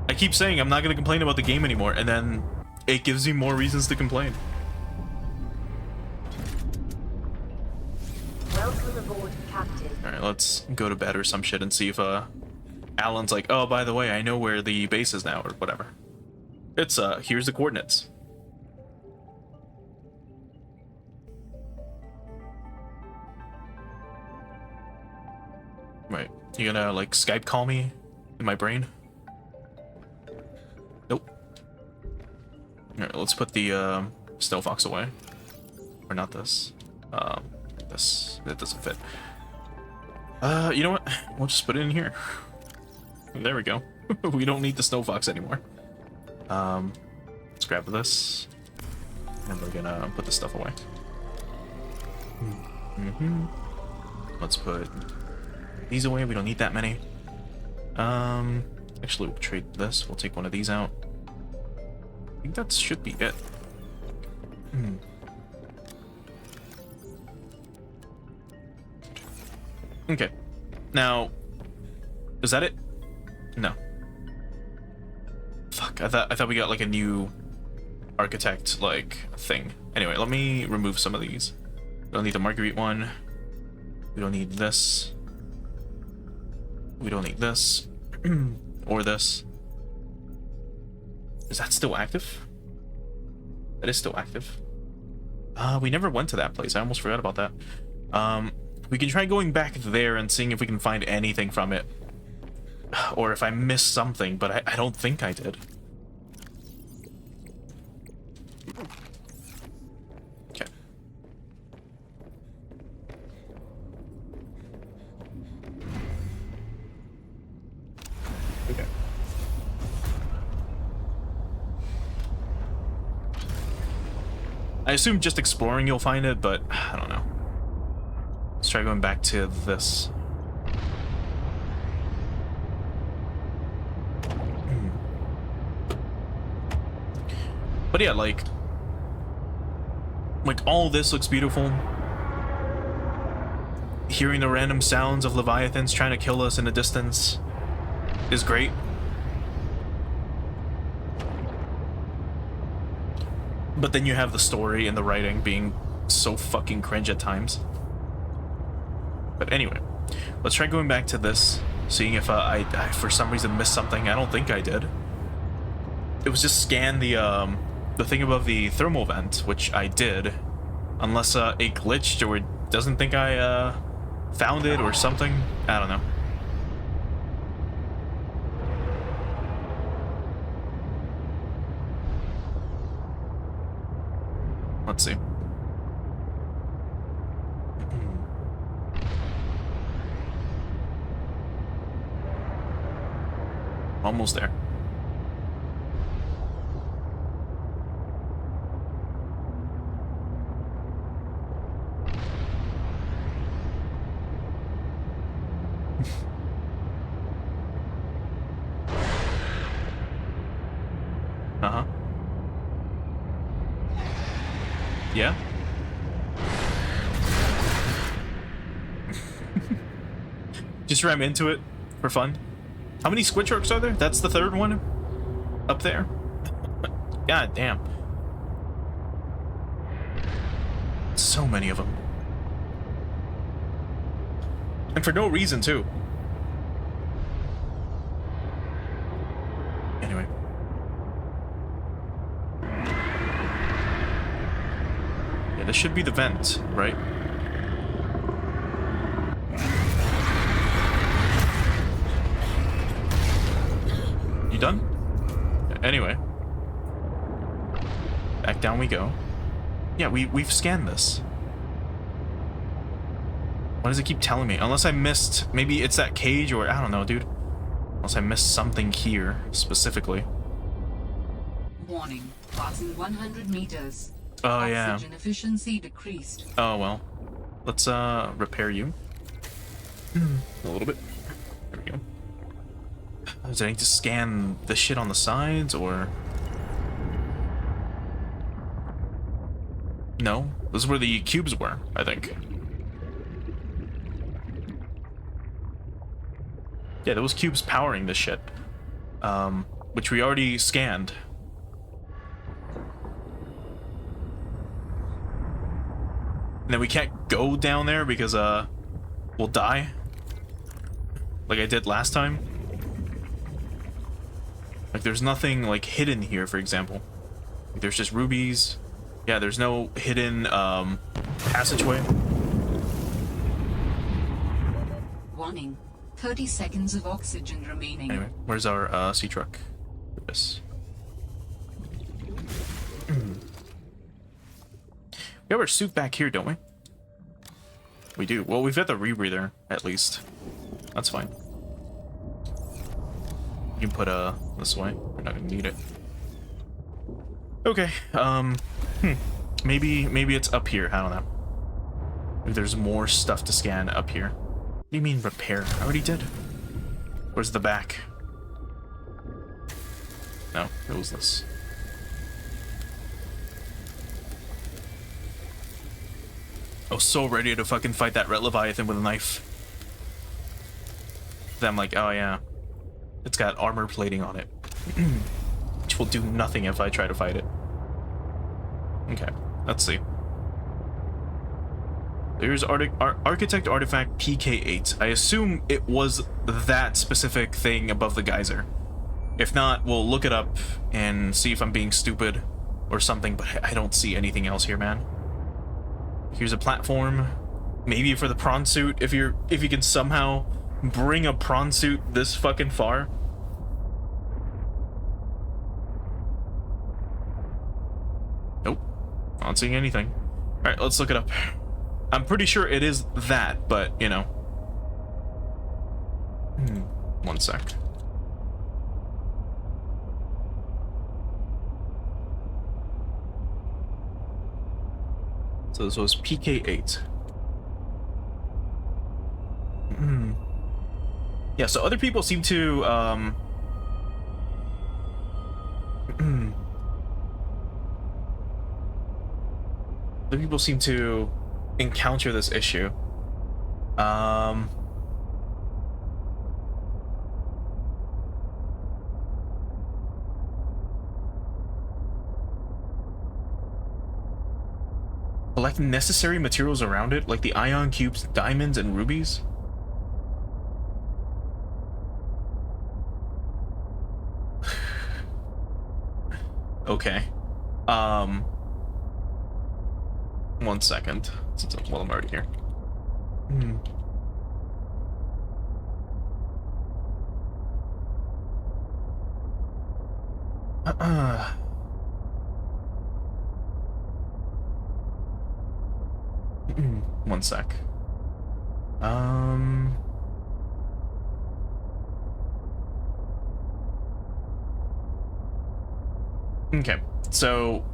I keep saying I'm not gonna complain about the game anymore, and then it gives me more reasons to complain. Welcome aboard, Captain. Alright, let's go to bed or some shit and see if, Alan's like, oh, by the way, I know where the base is now, or whatever. It's, here's the coordinates. Right. You gonna, like, Skype call me in my brain? Nope. Alright, let's put the, Stealth Fox away. Or not this. This. It doesn't fit. You know what? We'll just put it in here. There we go. We don't need the Snow Fox anymore. Let's grab this. And we're gonna put this stuff away. Let's put these away. We don't need that many. Actually, we'll trade this. We'll take one of these out. I think that should be it. Okay. Now, is that it? No. Fuck, I thought we got like a new architect like thing. Anyway, let me remove some of these. We don't need the Marguerite one. We don't need this. We don't need this. Or this. Is that still active? That is still active. We never went to that place. I almost forgot about that. We can try going back there and seeing if we can find anything from it. Or if I missed something, but I don't think I did. Okay. Okay. I assume just exploring you'll find it, but I don't know. Let's try going back to this. But yeah, like all this looks beautiful. Hearing the random sounds of leviathans trying to kill us in the distance is great. But then you have the story and the writing being so fucking cringe at times. But anyway, let's try going back to this, seeing if I for some reason missed something. I don't think I did. It was just scan the thing above the thermal vent, which I did, unless it glitched or it doesn't think I found it or something. I don't know. Let's see. Almost there. Uh-huh. Yeah? Just ram into it for fun. How many squid sharks are there? That's the third one up there? God damn. So many of them. And for no reason, too. Anyway. Yeah, this should be the vent, right? You done? Anyway. Back down we go. Yeah, we've scanned this. Why does it keep telling me? Unless I missed... Maybe it's that cage or... I don't know, dude. Unless I missed something here, specifically. Warning. Passing 100 meters. Oh, yeah. Oxygen efficiency decreased. Oh, well. Let's, repair you. A little bit. There we go. Does I need to scan the shit on the sides, or... No? This is where the cubes were, I think. Yeah, those cubes powering this shit. Which we already scanned. And then we can't go down there because, we'll die. Like I did last time. Like, there's nothing, like, hidden here, for example. Like, there's just rubies. Yeah, there's no hidden, passageway. Warning. 30 seconds of oxygen remaining. Anyway, where's our, sea truck? This. We have our suit back here, don't we? We do. Well, we've got the rebreather, at least. That's fine. You can put, this way. We're not gonna need it. Okay, Maybe it's up here. I don't know. Maybe there's more stuff to scan up here. What do you mean repair? I already did. Where's the back? No, it was this. I was so ready to fucking fight that red leviathan with a knife. Then I'm like, oh yeah. It's got armor plating on it. Which will do nothing if I try to fight it. Okay, let's see. There's Architect Artifact PK8. I assume it was that specific thing above the geyser. If not, we'll look it up and see if I'm being stupid or something, but I don't see anything else here, man. Here's a platform. Maybe for the prawn suit, if you can somehow bring a prawn suit this fucking far. Nope. Not seeing anything. Alright, let's look it up. I'm pretty sure it is that, but, you know. One sec. So this was PK8. Yeah, so other people seem to, other people seem to encounter this issue. Collect necessary materials around it, like the ion cubes, diamonds, and rubies. Okay. 1 second. Well, I'm already here. One sec. Okay, so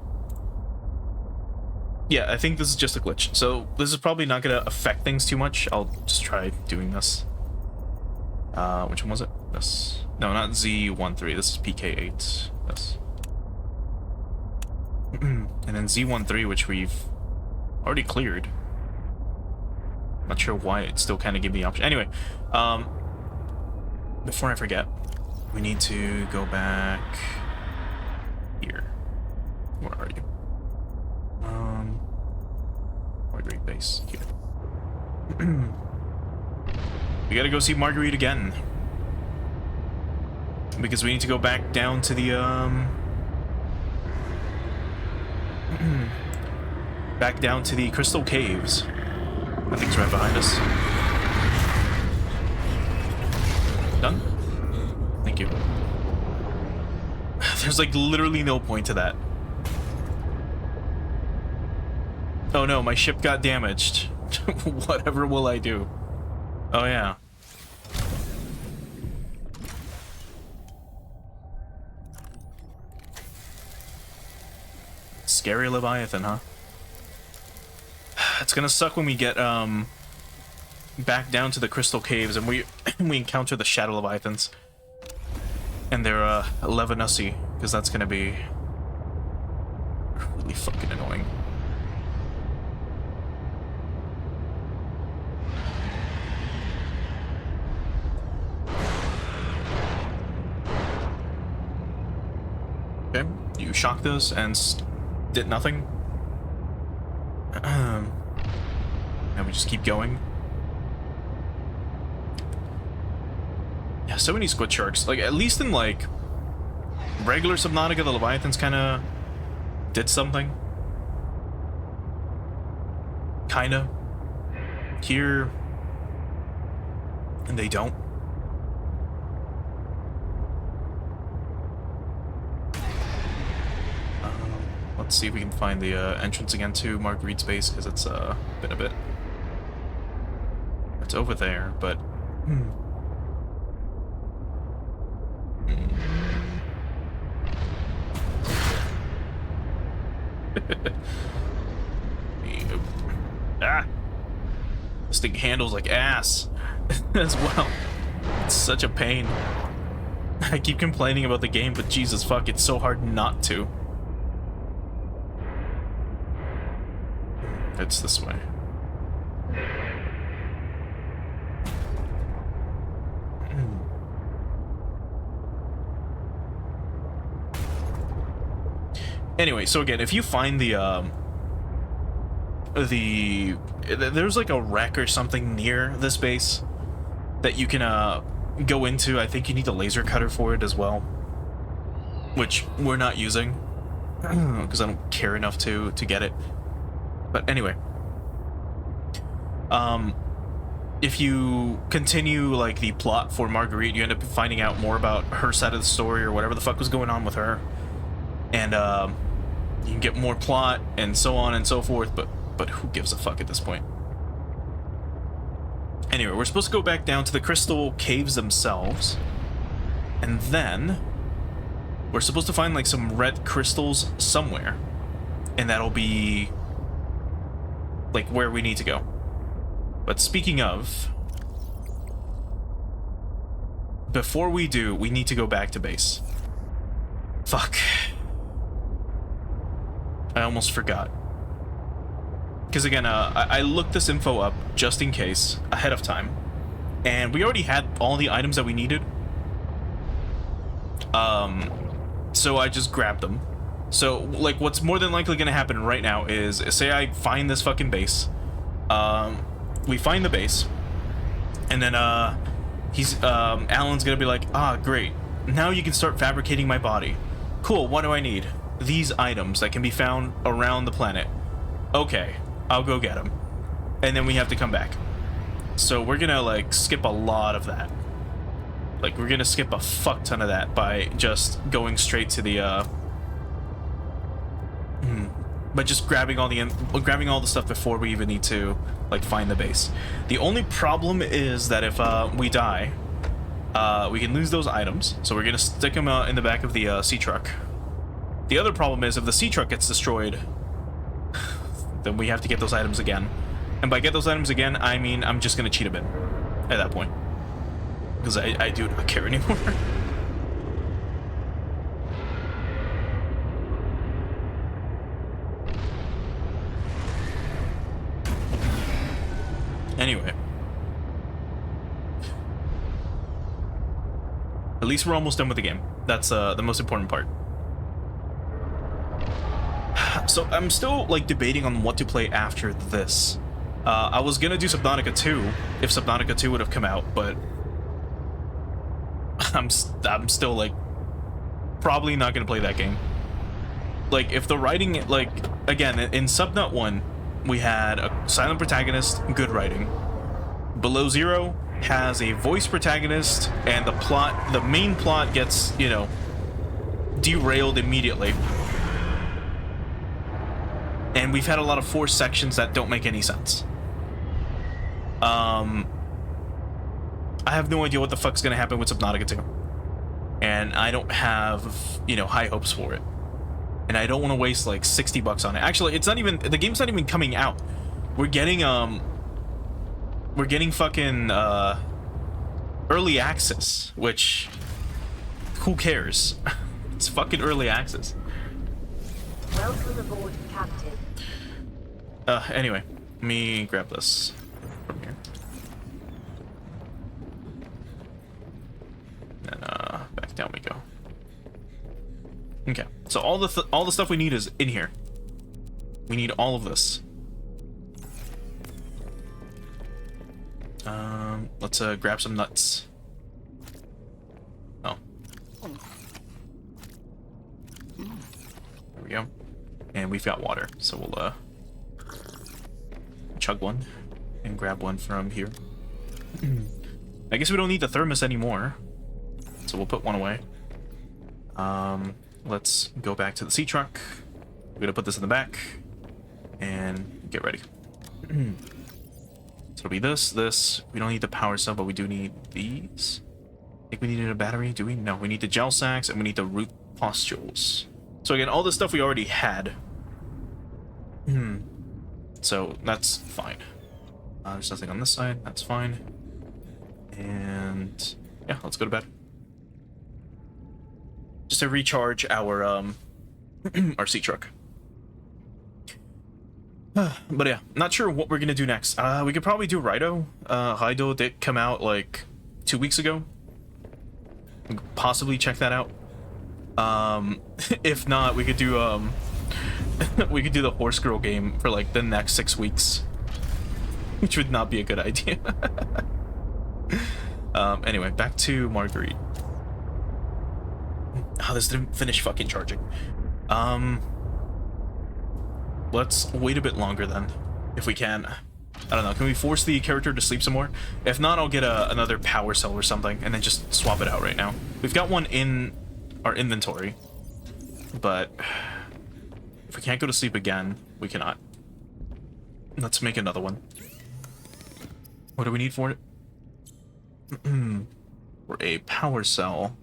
yeah, I think this is just a glitch. So this is probably not gonna affect things too much. I'll just try doing this. Which one was it? This. No, not Z13. This is PK8. This. And then Z13, which we've already cleared. Not sure why it still kind of gave me the option. Anyway, before I forget, we need to go back here. Where are you? Marguerite base here. We gotta go see Marguerite again. Because we need to go back down to the, back down to the Crystal Caves. I think it's right behind us. Done? Thank you. There's like literally no point to that. Oh no, my ship got damaged. Whatever will I do? Oh yeah. Scary Leviathan, huh? It's gonna suck when we get back down to the Crystal Caves and we encounter the Shadow Leviathans. And they're Levinussy, because that's gonna be really fucking annoying. Okay, you shocked us and did nothing. And we just keep going. Yeah, so many squid sharks. Like, at least in, like, regular Subnautica, the Leviathans kind of did something. Kinda. Here, and they don't. Let's see if we can find the entrance again to Marguerite's base, because it's been a bit. It's over there, but ah, this thing handles like ass as well. It's such a pain. I keep complaining about the game, but Jesus fuck, it's so hard not to. It's this way. Anyway, so again, if you find there's like a wreck or something near this base that you can go into. I think you need a laser cutter for it as well, which we're not using because I don't care enough to get it. But anyway, if you continue like the plot for Marguerite, you end up finding out more about her side of the story or whatever the fuck was going on with her, and you can get more plot and so on and so forth. But who gives a fuck at this point? Anyway, we're supposed to go back down to the Crystal Caves themselves, and then we're supposed to find like some red crystals somewhere, and that'll be like where we need to go. But speaking of, before we do, we need to go back to base. Fuck. I almost forgot. Because again, I looked this info up just in case, ahead of time. And we already had all the items that we needed. So I just grabbed them. So, like, what's more than likely gonna happen right now is, say I find this fucking base. We find the base, and then, Alan's gonna be like, ah, great. Now you can start fabricating my body. Cool, what do I need? These items that can be found around the planet. Okay, I'll go get them. And then we have to come back. So we're gonna, like, skip a lot of that. Like, we're gonna skip a fuck ton of that by just going straight to the, but just grabbing all the stuff before we even need to, like, find the base. The only problem is that if we die, we can lose those items. So we're gonna stick them in the back of the sea truck. The other problem is if the sea truck gets destroyed, then we have to get those items again. And by get those items again, I mean I'm just gonna cheat a bit at that point, because I do not care anymore. Anyway. At least we're almost done with the game. That's the most important part. So I'm still, like, debating on what to play after this. I was gonna do Subnautica 2 if Subnautica 2 would have come out, but I'm still, like, probably not gonna play that game. Like, if the writing, like, again, in Subnaut 1, we had a silent protagonist, good writing. Below Zero has a voice protagonist, and the main plot gets, you know, derailed immediately. And we've had a lot of forced sections that don't make any sense. I have no idea what the fuck's gonna happen with Subnautica 2. And I don't have, you know, high hopes for it. And I don't want to waste like $60 on it. Actually, it's not even, the game's not even coming out. We're getting fucking early access, which, who cares? It's fucking early access. Welcome aboard, Captain. Anyway, let me grab this from here. And back down we go. Okay, so all the stuff we need is in here. We need all of this. Let's grab some nuts. Oh. There we go. And we've got water, so we'll chug one and grab one from here. I guess we don't need the thermos anymore, so we'll put one away. Let's go back to the sea truck. We're gonna put this in the back and get ready. So it'll be this. We don't need the power cell, but we do need these. I think we needed a battery. Do we? No, we need the gel sacks and we need the root pustules. So again, all this stuff we already had. So that's fine. There's nothing on this side. That's fine. And yeah, let's go to bed. Just to recharge our our sea truck. But yeah, not sure what we're gonna do next. We could probably do Raido. Raido did come out like 2 weeks ago. We could possibly check that out. If not, we could do we could do the horse girl game for like the next 6 weeks, which would not be a good idea. Anyway, back to Marguerite. Oh, this didn't finish fucking charging. Let's wait a bit longer then, if we can. I don't know, can we force the character to sleep some more? If not, I'll get another power cell or something, and then just swap it out right now. We've got one in our inventory, but if we can't go to sleep again, we cannot. Let's make another one. What do we need for it? For a power cell,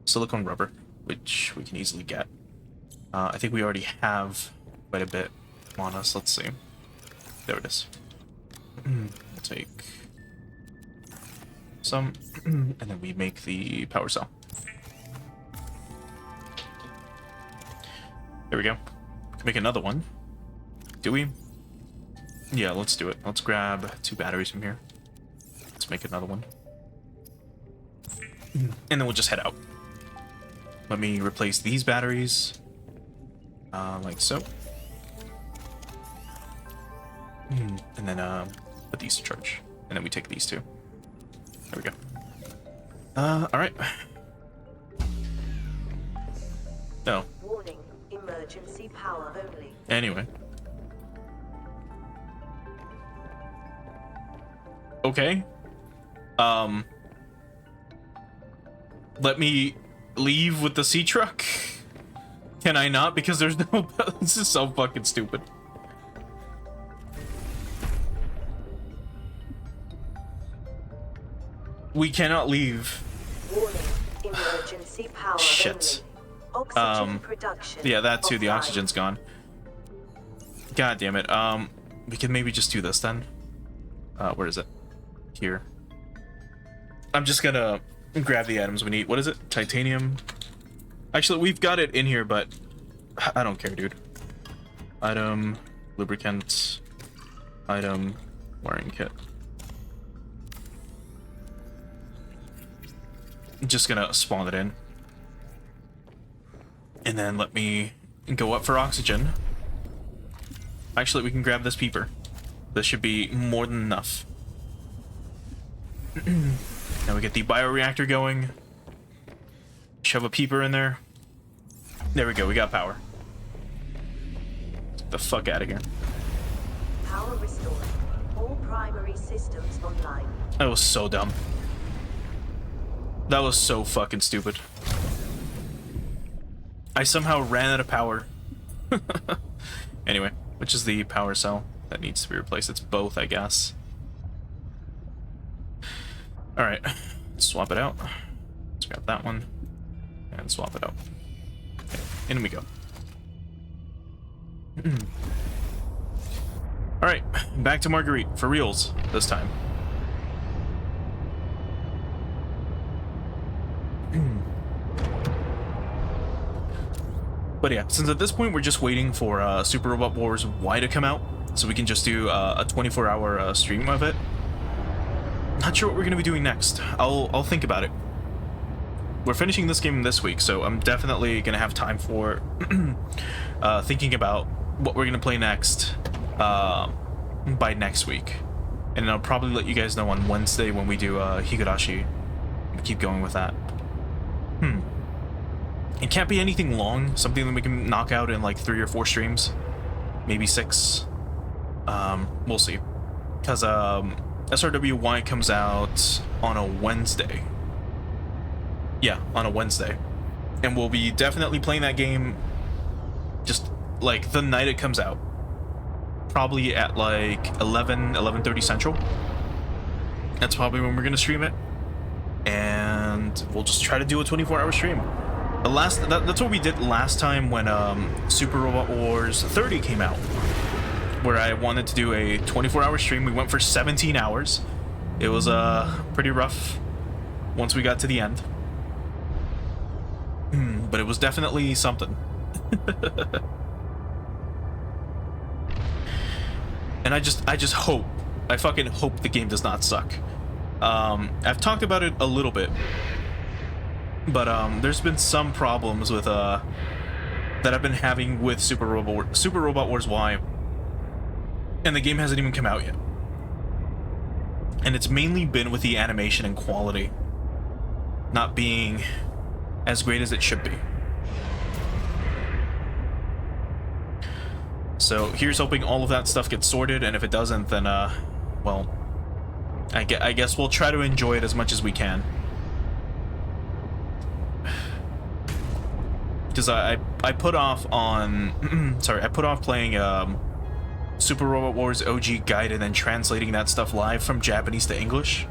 silicone rubber, which we can easily get. I think we already have quite a bit on us. Let's see. There it is. We'll take some, and then we make the power cell. There we go. Can make another one. Do we? Yeah, let's do it. Let's grab 2 batteries from here. Let's make another one. And then we'll just head out. Let me replace these batteries. Like so. And then put these to charge. And then we take these two. There we go. Alright. No. Warning, emergency power only. Anyway. Okay. Let me leave with the sea truck? Can I not? Because there's no... This is so fucking stupid. We cannot leave. Warning, emergency power Shit. only. Oxygen production Yeah, that too. The offline. oxygen's gone. God damn it. We can maybe just do this then. Where is it? Here. I'm just gonna grab the items we need. What is it? Titanium. Actually, we've got it in here, but I don't care, dude. Item, lubricant, item, wiring kit. I'm just gonna spawn it in. And then let me go up for oxygen. Actually, we can grab this peeper. This should be more than enough. Now we get the bioreactor going. Shove a peeper in there. There we go, we got power. Get the fuck out of here. Power restored. All primary systems online. That was so dumb. That was so fucking stupid. I somehow ran out of power. Anyway, which is the power cell that needs to be replaced? It's both, I guess. Alright, swap it out. Let's grab that one. And swap it out. Okay, in we go. Alright, back to Marguerite, for reals, this time. But yeah, since at this point we're just waiting for Super Robot Wars Y to come out, so we can just do a 24-hour stream of it. Not sure what we're gonna be doing next. I'll think about it. We're finishing this game this week, so I'm definitely gonna have time for thinking about what we're gonna play next by next week, and I'll probably let you guys know on Wednesday when we do Higurashi. Keep going with that. It can't be anything long, something that we can knock out in like 3 or 4 streams, maybe 6. We'll see, because SRWY comes out on a Wednesday. Yeah, on a Wednesday, and we'll be definitely playing that game just like the night it comes out, probably at like 11:30 Central. That's probably when we're gonna stream it, and we'll just try to do a 24-hour stream. That's what we did last time when Super Robot Wars 30 came out, where I wanted to do a 24-hour stream. We went for 17 hours. It was pretty rough once we got to the end, but it was definitely something. And I just hope, I fucking hope the game does not suck. I've talked about it a little bit, but there's been some problems with that I've been having with Super Robot Wars Y, and the game hasn't even come out yet. And it's mainly been with the animation and quality not being as great as it should be. So here's hoping all of that stuff gets sorted, and if it doesn't, then well, I guess we'll try to enjoy it as much as we can. Because I put off on sorry, I put off playing Super Robot Wars OG Guide and then translating that stuff live from Japanese to English.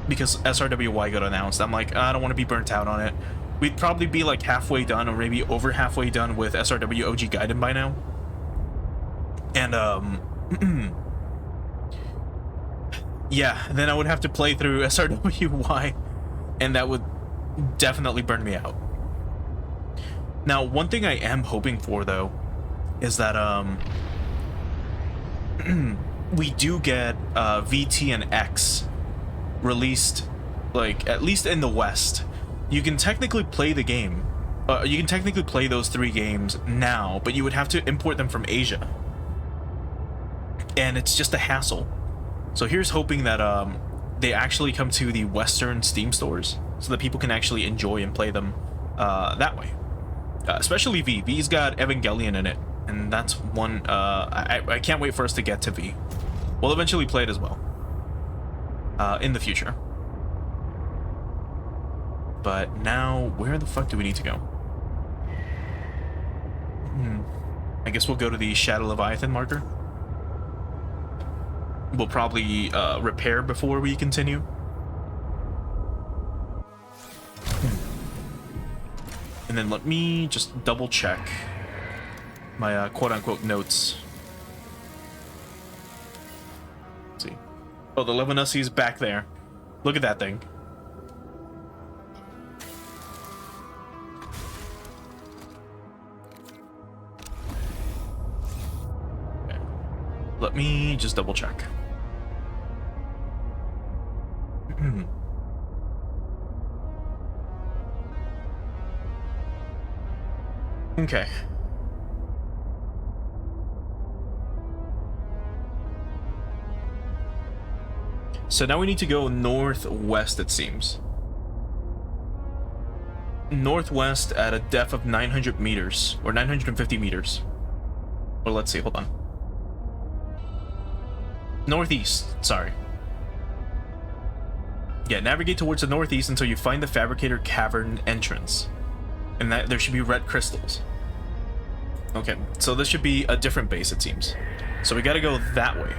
Because SRWY got announced. I'm like, I don't want to be burnt out on it. We'd probably be like halfway done, or maybe over halfway done with SRW OG Gaiden by now. And yeah, then I would have to play through SRWY, and that would definitely burn me out. Now, one thing I am hoping for, though, is that we do get VT and X released, like, at least in the West. You can technically play the game You can technically play those 3 games now, but you would have to import them from Asia. And it's just a hassle. So here's hoping that they actually come to the Western Steam stores so that people can actually enjoy and play them that way. Especially V. V's got Evangelion in it, and that's one I can't wait for us to get to V. We'll eventually play it as well in the future. But now, where the fuck do we need to go? I guess we'll go to the Shadow Leviathan marker. We'll probably repair before we continue. And then let me just double check my quote-unquote notes. Let's see. Oh, the Levanussi is back there. Look at that thing. Okay. Let me just double check. Okay. So now we need to go northwest, it seems. Northwest at a depth of 900 meters, or 950 meters. Or let's see, hold on. Northeast, sorry. Yeah, navigate towards the northeast until you find the Fabricator Cavern entrance. And that there should be red crystals. Okay, so this should be a different base, it seems. So we gotta go that way.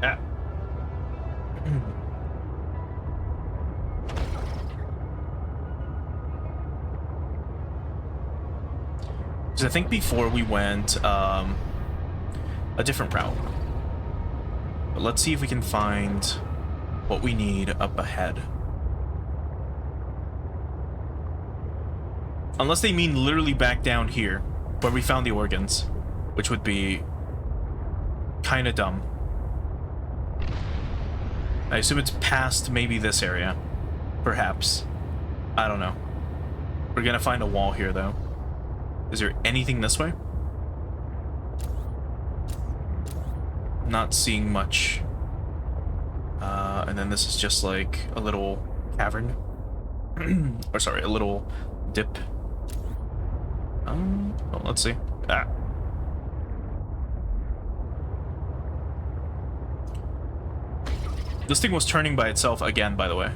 Ah. Because I think before we went a different route. But let's see if we can find what we need up ahead. Unless they mean literally back down here, where we found the organs, which would be kind of dumb. I assume it's past maybe this area. Perhaps. I don't know. We're gonna find a wall here, though. Is there anything this way? Not seeing much. And then this is just like a little cavern. Or sorry, a little dip. Oh, let's see. Ah. This thing was turning by itself again, by the way.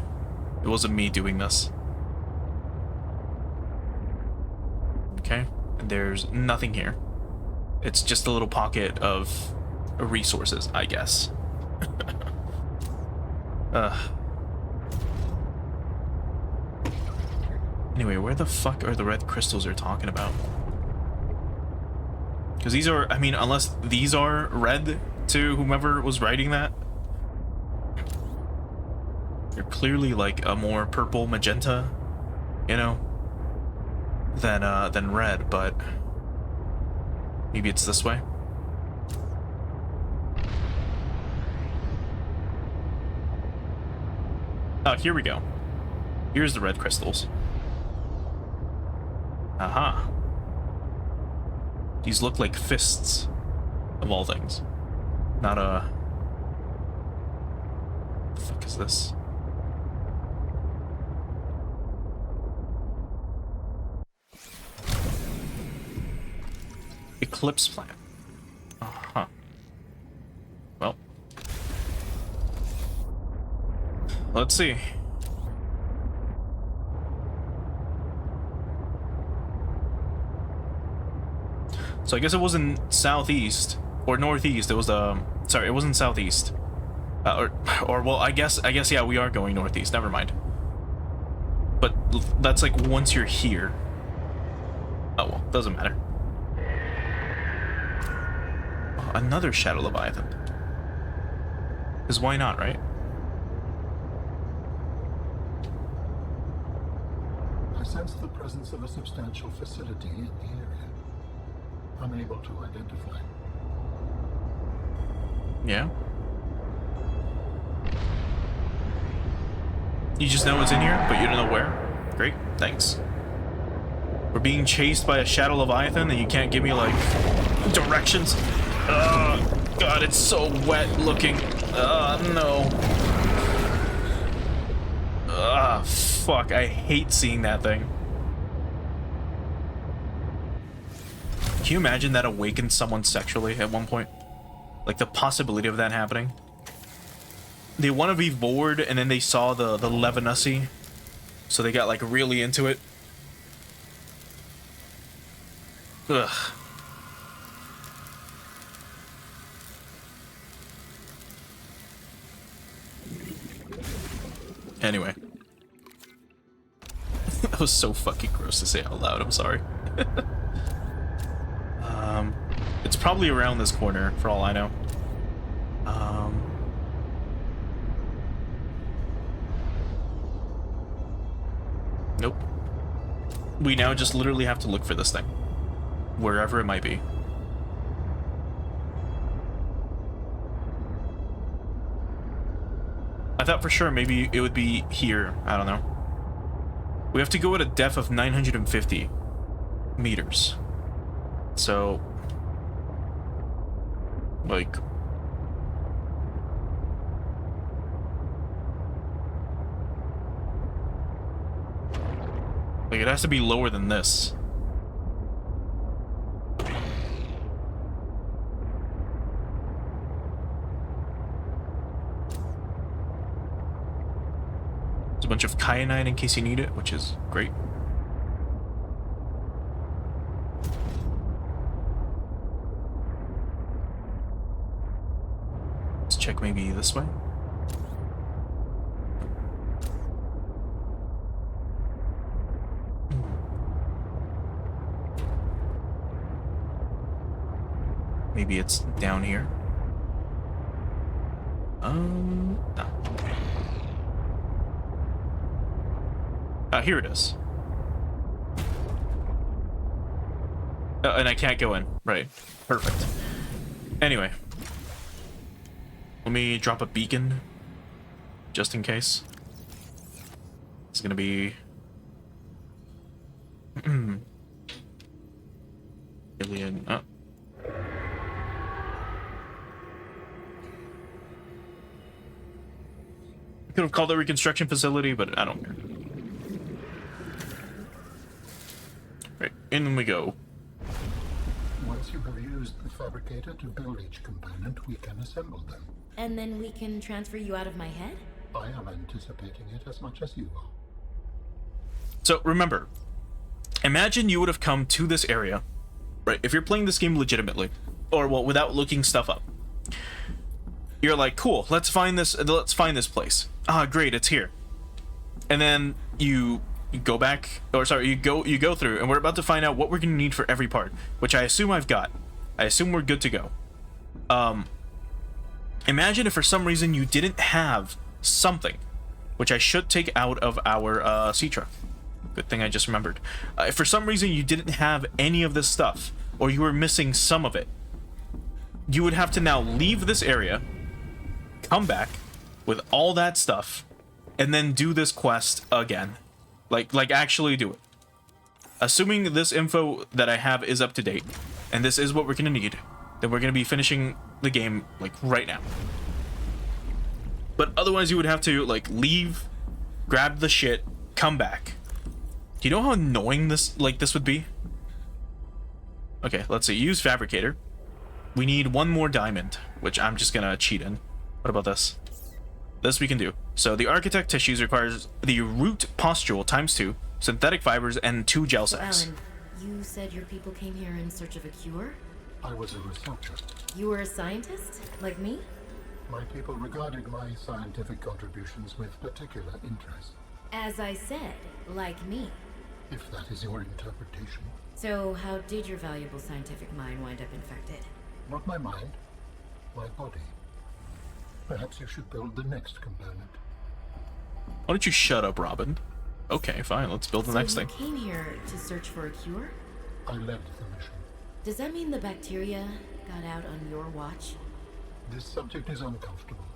It wasn't me doing this. Okay, and there's nothing here. It's just a little pocket of resources, I guess. Anyway, where the fuck are the red crystals they're talking about? Because these are, I mean, unless these are red to whomever was writing that. They're clearly like a more purple magenta, you know, than red, but maybe it's this way. Oh, here we go. Here's the red crystals. Aha. These look like fists, of all things. Not a... What the fuck is this? Eclipse plant. Uh-huh. Well. Let's see. So I guess it wasn't southeast or northeast. It was sorry, it wasn't southeast. Or well, I guess yeah, we are going northeast. Never mind. But that's like once you're here. Oh well, doesn't matter. Oh, another Shadow Leviathan. Because why not, right? I sense the presence of a substantial facility in the area. Unable to identify. Yeah. You just know it's in here, but you don't know where? Great, thanks. We're being chased by a Shadow Leviathan and you can't give me, like, directions? God, it's so wet looking. No. Fuck, I hate seeing that thing. Can you imagine that awakened someone sexually at one point? Like, the possibility of that happening? They want to be bored, and then they saw the Levinussy, so they got, like, really into it. Ugh. Anyway. That was so fucking gross to say out loud, I'm sorry. It's probably around this corner, for all I know. Nope. We now just literally have to look for this thing. Wherever it might be. I thought for sure maybe it would be here. I don't know. We have to go at a depth of 950 meters. So, like, it has to be lower than this. There's a bunch of kyanite in case you need it, which is great. Let's check maybe this way. Maybe it's down here. No. Here it is. And I can't go in. Right. Perfect. Anyway. Let me drop a beacon. Just in case. It's gonna be... Alien... Oh. Could have called it a reconstruction facility, but I don't care. Right, in we go. Once you have used the fabricator to build each component, we can assemble them. And then we can transfer you out of my head? I am anticipating it as much as you are. So remember, imagine you would have come to this area, right? If you're playing this game legitimately, or well, without looking stuff up. You're like, cool, let's find this place. Ah, great, it's here. And then you go back, or sorry, you go through, and we're about to find out what we're gonna need for every part, which I assume I've got. I assume we're good to go. Imagine if for some reason you didn't have something, which I should take out of our sea truck. Good thing I just remembered. If for some reason you didn't have any of this stuff, or you were missing some of it, you would have to now leave this area, come back with all that stuff, and then do this quest again. Like actually do it. Assuming this info that I have is up to date, and this is what we're gonna need, then we're gonna be finishing the game like right now. But otherwise you would have to like leave, grab the shit, come back. Do you know how annoying this would be? Okay, let's see. Use fabricator. We need one more diamond, which I'm just gonna cheat in. What about this? This we can do. So the architect tissues requires the root pustule ×2, synthetic fibers, and 2 gel sacks. Alan, you said your people came here in search of a cure? I was a researcher. You were a scientist? Like me? My people regarded my scientific contributions with particular interest. As I said, like me. If that is your interpretation. So how did your valuable scientific mind wind up infected? Not my mind, my body. Perhaps you should build the next component. Why don't you shut up, Robin? Okay, fine, let's build the next thing. So you came here to search for a cure? I led the mission. Does that mean the bacteria got out on your watch? This subject is uncomfortable.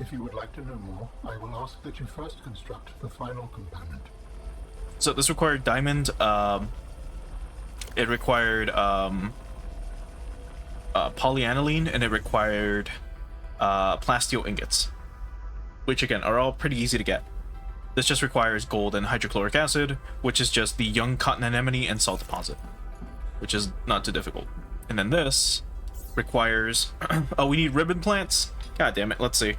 If you would like to know more, I will ask that you first construct the final component. So this required diamond. It required polyaniline, and it required plasteel ingots, which again are all pretty easy to get. This just requires gold and hydrochloric acid, which is just the young cotton anemone and salt deposit, which is not too difficult. And then this requires oh, we need ribbon plants. God damn it. Let's see.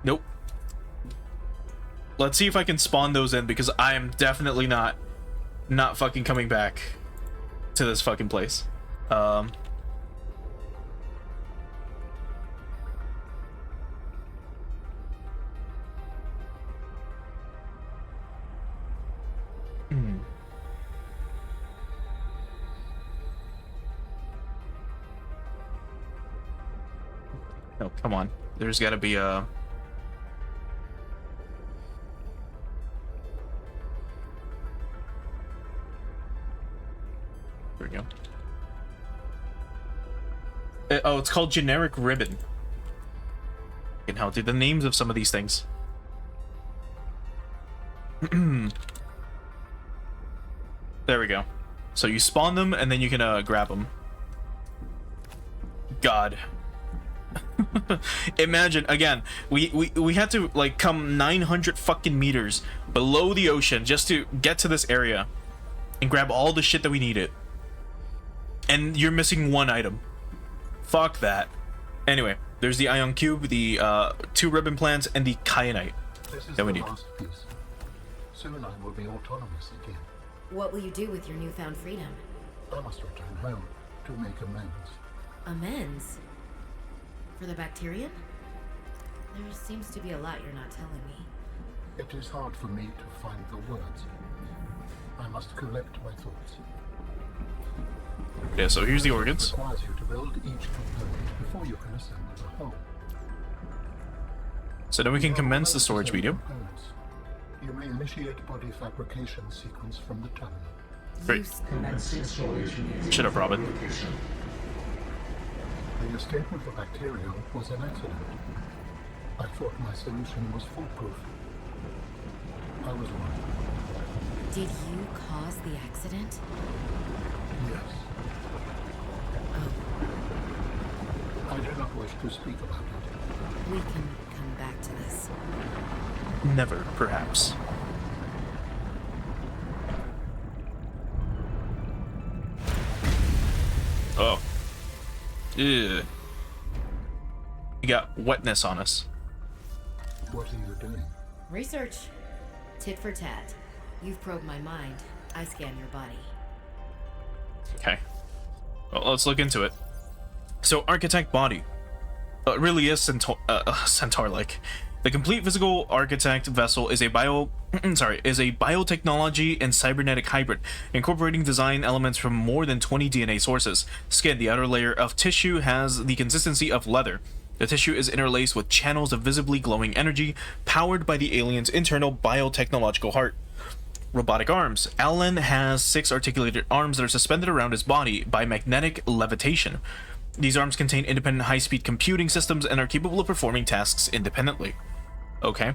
Nope. Let's see if I can spawn those in, because I am definitely not fucking coming back to this fucking place. Oh, come on. There's got to be a... There we go. Oh, it's called generic ribbon. Fucking hell, dude, the names of some of these things. There we go. So you spawn them, and then you can grab them. God. Imagine, again, we had to like come 900 fucking meters below the ocean just to get to this area and grab all the shit that we needed. And you're missing one item. Fuck that. Anyway, there's the ion cube, the 2 ribbon plants, and the kyanite that we need. Last piece. Soon I will be autonomous again. What will you do with your newfound freedom? I must return home to make amends. Amends? For the Bacterian? There seems to be a lot you're not telling me. It is hard for me to find the words. I must collect my thoughts. Yeah, so here's the organs. It requires you to build each component before you can assemble the whole. So then we can commence the storage medium. Components. You may initiate body fabrication sequence from the terminal. Great. Shut up, Robin. The escape of the bacteria was an accident. I thought my solution was foolproof. I was wrong. Did you cause the accident? Yes. Oh. I do not wish to speak about it. We can come back to this. Never, perhaps. Oh. Ew. We got wetness on us. What are you doing? Research. Tit for tat. You've probed my mind. I scan your body. Okay. Well, let's look into it. So, architect body. It really is centaur-like. The complete physical architect vessel is a biotechnology and cybernetic hybrid, incorporating design elements from more than 20 DNA sources. Skin, the outer layer of tissue, has the consistency of leather. The tissue is interlaced with channels of visibly glowing energy, powered by the alien's internal biotechnological heart. Robotic arms. Alan has 6 articulated arms that are suspended around his body by magnetic levitation. These arms contain independent high-speed computing systems and are capable of performing tasks independently. Okay.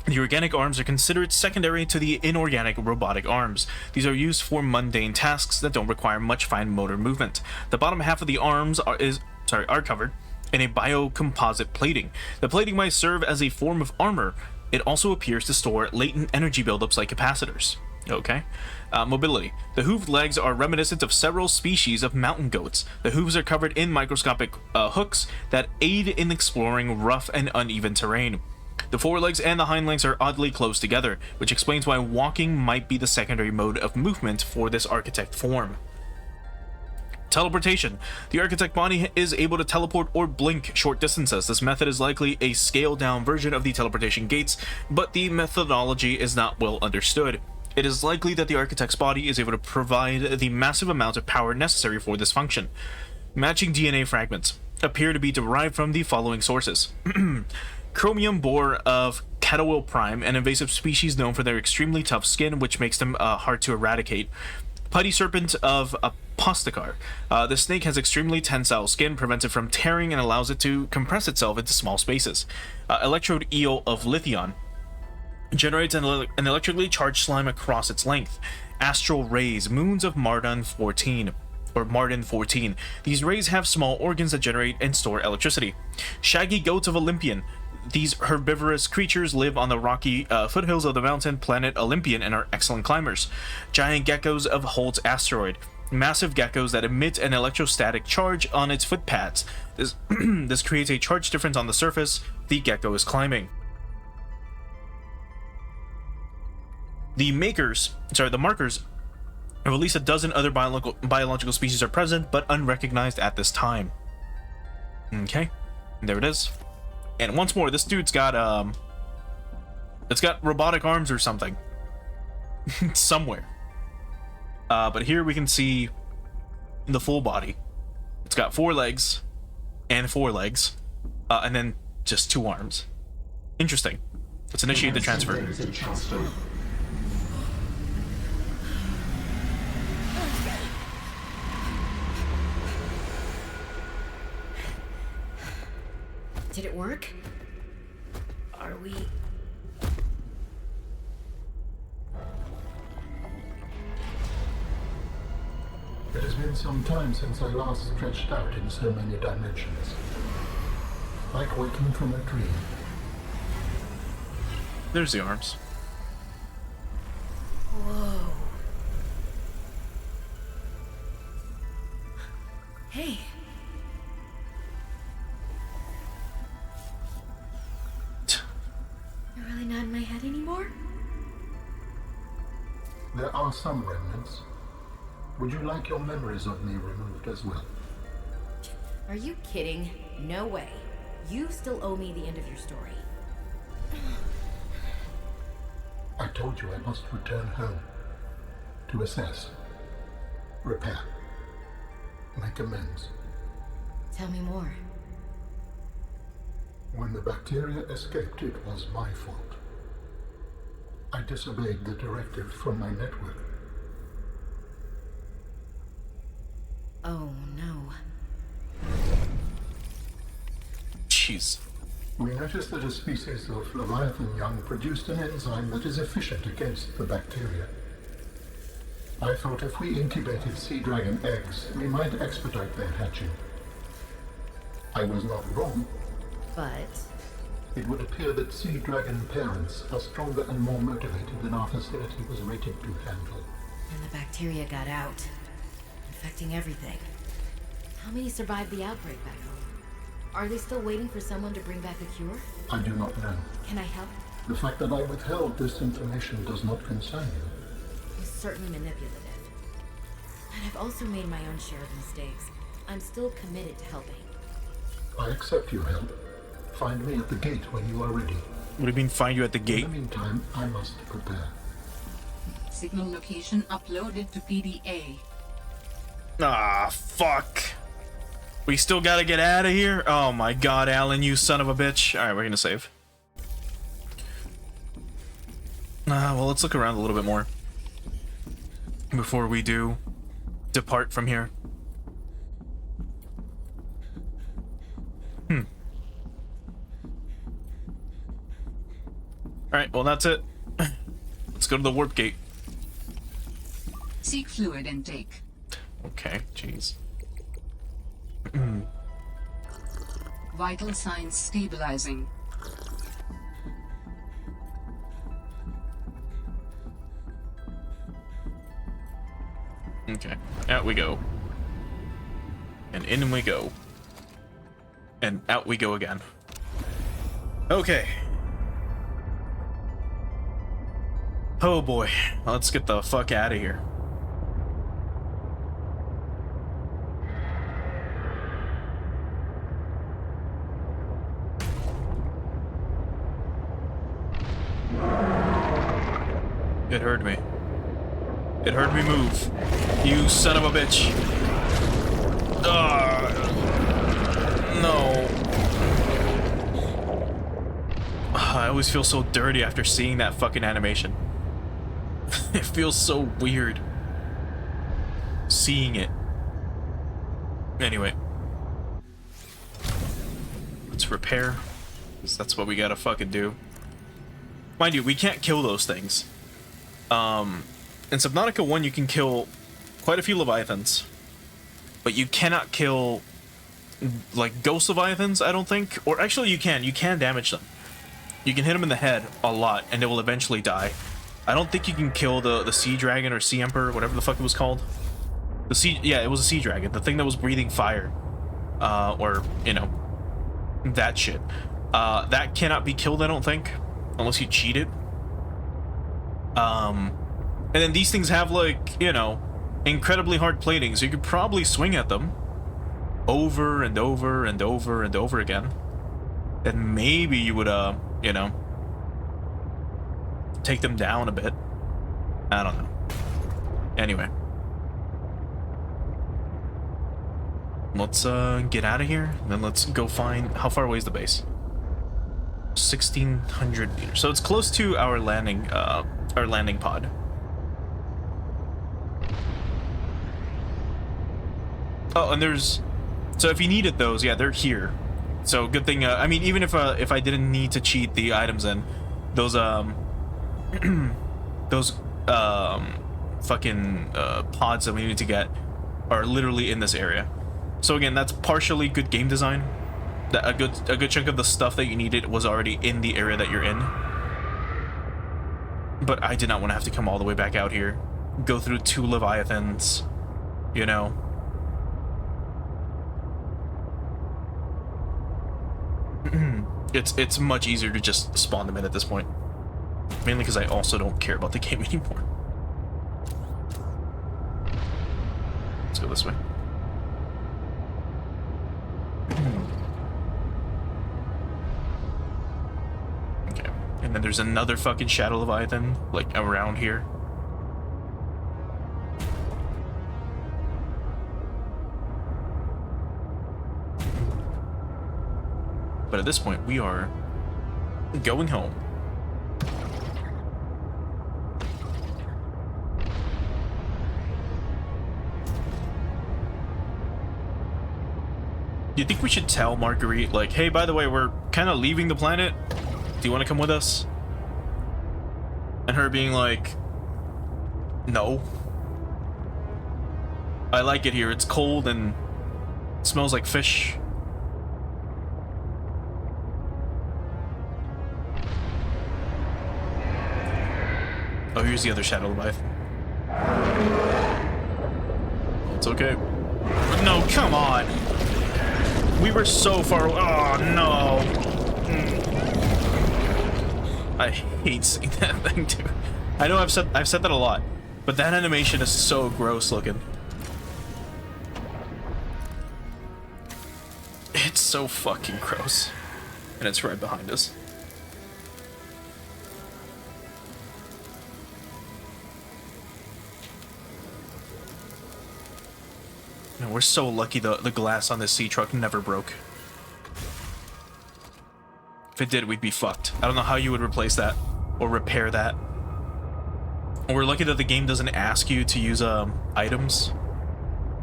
The organic arms are considered secondary to the inorganic robotic arms. These are used for mundane tasks that don't require much fine motor movement. The bottom half of the arms are covered in a biocomposite plating. The plating might serve as a form of armor. It also appears to store latent energy buildups like capacitors. Okay. Mobility. The hooved legs are reminiscent of several species of mountain goats. The hooves are covered in microscopic hooks that aid in exploring rough and uneven terrain. The forelegs and the hind legs are oddly close together, which explains why walking might be the secondary mode of movement for this architect form. Teleportation. The architect body is able to teleport or blink short distances. This method is likely a scaled-down version of the teleportation gates, but the methodology is not well understood. It is likely that the architect's body is able to provide the massive amount of power necessary for this function. Matching DNA fragments appear to be derived from the following sources. Chromium boar of Catawil prime, an invasive species known for their extremely tough skin, which makes them hard to eradicate. Putty Serpent of Apostakar. The snake has extremely tensile skin, prevents it from tearing and allows it to compress itself into small spaces. Electrode Eel of Lithion. Generates an electrically charged slime across its length. Astral Rays, Moons of Mardon 14. Or Mardon 14. These rays have small organs that generate and store electricity. Shaggy Goats of Olympian. These herbivorous creatures live on the rocky foothills of the mountain planet Olympian and are excellent climbers. Giant Geckos of Holt's Asteroid. Massive geckos that emit an electrostatic charge on its footpads. This creates a charge difference on the surface the gecko is climbing. The markers of at least a dozen other biological species are present, but unrecognized at this time. Okay, there it is. And once more, this dude's got it's got robotic arms or something somewhere. But here we can see the full body. It's got 4 legs and 4 legs, and then just 2 arms. Interesting. Let's initiate the transfer. Did it work? Are we... It has been some time since I last stretched out in so many dimensions. Like waking from a dream. There's the arms. Whoa. Hey. You're really not in my head anymore? There are some remnants. Would you like your memories of me removed as well? Are you kidding? No way. You still owe me the end of your story. I told you I must return home. To assess. Repair. Make amends. Tell me more. When the bacteria escaped, it was my fault. I disobeyed the directive from my network. Oh no. Jeez. We noticed that a species of Leviathan young produced an enzyme that is efficient against the bacteria. I thought if we incubated sea dragon eggs, we might expedite their hatching. I was not wrong. But... It would appear that sea dragon parents are stronger and more motivated than our facility was rated to handle. And the bacteria got out, infecting everything. How many survived the outbreak back home? Are they still waiting for someone to bring back a cure? I do not know. Can I help? The fact that I withheld this information does not concern you. It's certainly manipulative. And I've also made my own share of mistakes. I'm still committed to helping. I accept your help. Find me at the gate when you are ready. What do you mean, find you at the gate? In the meantime, I must prepare. Signal location uploaded to PDA. Ah, fuck. We still gotta get out of here? Oh my god, Alan, you son of a bitch. Alright, we're gonna save. Well, let's look around a little bit more before we do depart from here. Alright, well, that's it. Let's go to the warp gate. Seek fluid intake. Okay, jeez. Vital signs stabilizing. Okay, out we go. And in we go. And out we go again. Okay. Oh boy, let's get the fuck out of here. It heard me. It heard me move. You son of a bitch. No. I always feel so dirty after seeing that fucking animation. It feels so weird. seeing it. Anyway. Let's repair. Because that's what we gotta fucking do. Mind you, we can't kill those things. In Subnautica 1, you can kill quite a few Leviathans. But you cannot kill, like, ghost Leviathans, I don't think. Or actually, you can. You can damage them. You can hit them in the head a lot, and they will eventually die. I don't think you can kill the Sea Dragon or Sea Emperor, whatever the fuck it was called. Yeah, it was a Sea Dragon. The thing that was breathing fire. Or, you know, that shit. That cannot be killed, I don't think. Unless you cheat it. And then these things have, like, you know, incredibly hard plating, so you could probably swing at them over and over and over and over again. Then maybe you would, you know, take them down a bit. I don't know. Anyway. Let's, get out of here, and then let's go find... How far away is the base? 1,600 meters. So it's close to our landing pod. Oh, and there's... So if you needed those, yeah, they're here. So good thing, I mean, even if I didn't need to cheat the items in, those, those, fucking, pods that we need to get are literally in this area. So again, that's partially good game design. That a good chunk of the stuff that you needed was already in the area that you're in. But I did not want to have to come all the way back out here, go through 2 Leviathans, you know. It's much easier to just spawn them in at this point. Mainly because I also don't care about the game anymore. Let's go this way. Okay. And then there's another fucking Shadow Leviathan, like, around here. But at this point, we are going home. Do you think we should tell Marguerite, like, hey, by the way, we're kind of leaving the planet. Do you want to come with us? And her being like, no. I like it here. It's cold and it smells like fish. Oh, here's the other Shadow Leviathan. It's okay. No, come on. We were so far away. Oh, no. I hate seeing that thing, too. I know I've said that a lot, but that animation is so gross looking. It's so fucking gross. And it's right behind us. Man, we're so lucky the glass on this sea truck never broke. If it did, we'd be fucked. I don't know how you would replace that or repair that. And we're lucky that the game doesn't ask you to use items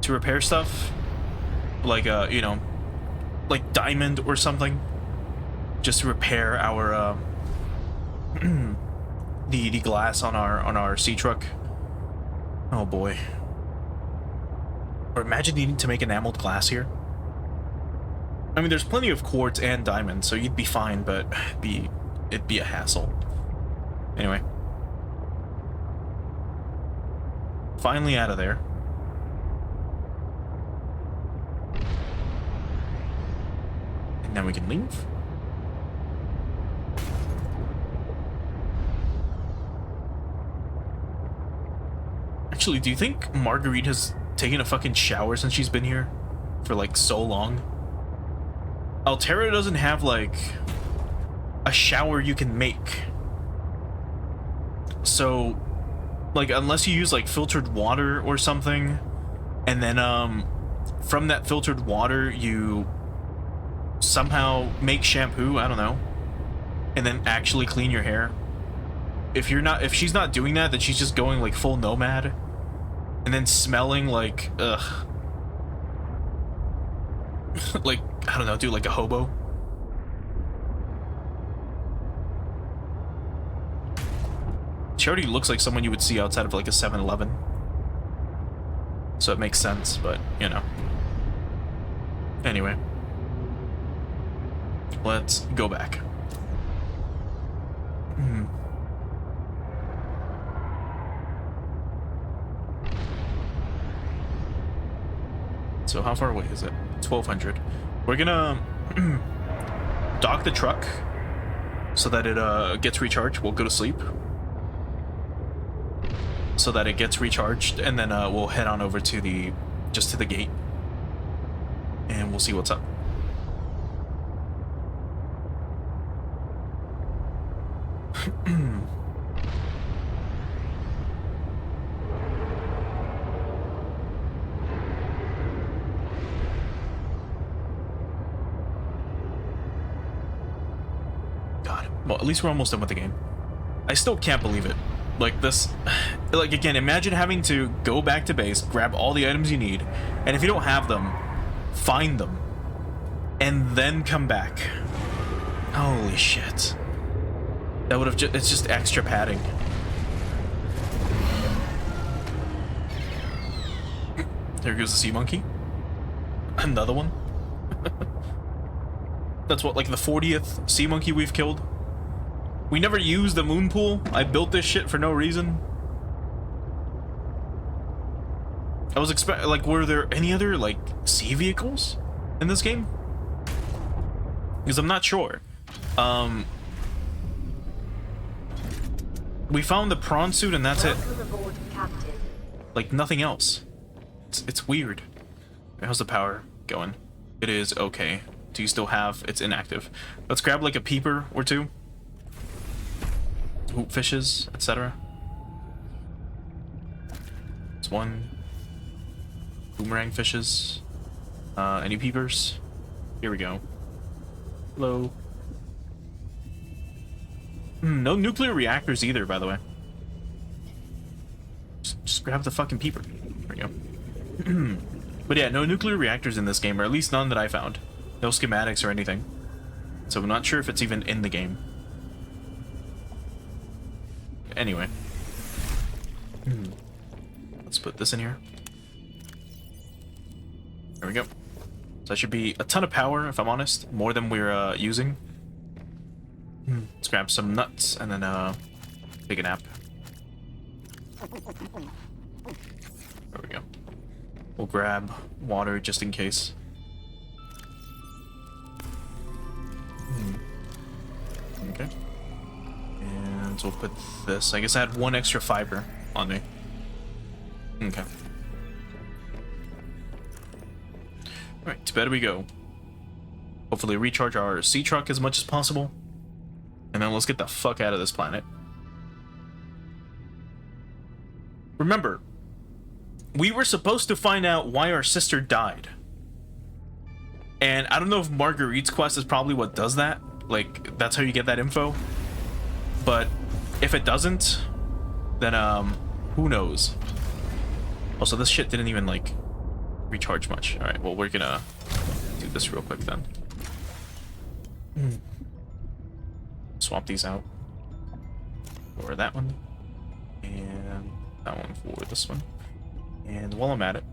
to repair stuff. Like, you know, like diamond or something. Just to repair our the glass on our sea truck. Oh boy. Or imagine needing to make enameled glass here. I mean, there's plenty of quartz and diamond, so you'd be fine, but it'd be a hassle. Anyway. Finally out of there. And now we can leave. Actually, do you think Marguerite has taken a fucking shower since she's been here? For like so long? Alterra doesn't have like a shower you can make. So, like, unless you use like filtered water or something, and then from that filtered water you somehow make shampoo, I don't know, and then actually clean your hair. If she's not doing that, then she's just going like full nomad, and and then smelling like, ugh. Like, I don't know, dude, like a hobo. She already looks like someone you would see outside of like a 7-Eleven. So it makes sense, but, you know. Anyway. Let's go back. So how far away is it? 1,200. We're gonna dock the truck so that it gets recharged. We'll go to sleep so that it gets recharged, and then we'll head on over to the gate, and we'll see what's up. God. Well, at least we're almost done with the game. I still can't believe it. Like this, like again, imagine having to go back to base, grab all the items you need, and if you don't have them, find them, and then come back. Holy shit. That would have it's just extra padding. There goes the sea monkey. Another one. That's what, like the 40th sea monkey we've killed? We never used the moon pool. I built this shit for no reason. I was like, were there any other, like, sea vehicles in this game? Because I'm not sure. We found the prawn suit and that's it. Like, nothing else. It's weird. How's the power going? It is okay. Do you still have... It's inactive. Let's grab, like, a peeper or two. Hoop fishes, etc. It's one. Boomerang fishes. Any peepers? Here we go. Hello. No nuclear reactors either, by the way. Just grab the fucking peeper. There we go. But yeah, no nuclear reactors in this game, or at least none that I found. No schematics or anything. So I'm not sure if it's even in the game. Anyway. Let's put this in here. There we go. So that should be a ton of power, if I'm honest. More than we're using. Let's grab some nuts and then take a nap. There we go. We'll grab water just in case. Okay. And so we'll put this. I guess I had one extra fiber on me. Okay. Alright, to bed we go. Hopefully recharge our sea truck as much as possible. And then let's get the fuck out of this planet. Remember, we were supposed to find out why our sister died. And I don't know if Marguerite's quest is probably what does that. Like, that's how you get that info. But if it doesn't, then, who knows? Also, this shit didn't even, like, recharge much. Alright, well, we're gonna do this real quick then. Swap these out. For that one. And that one for this one. And while I'm at it,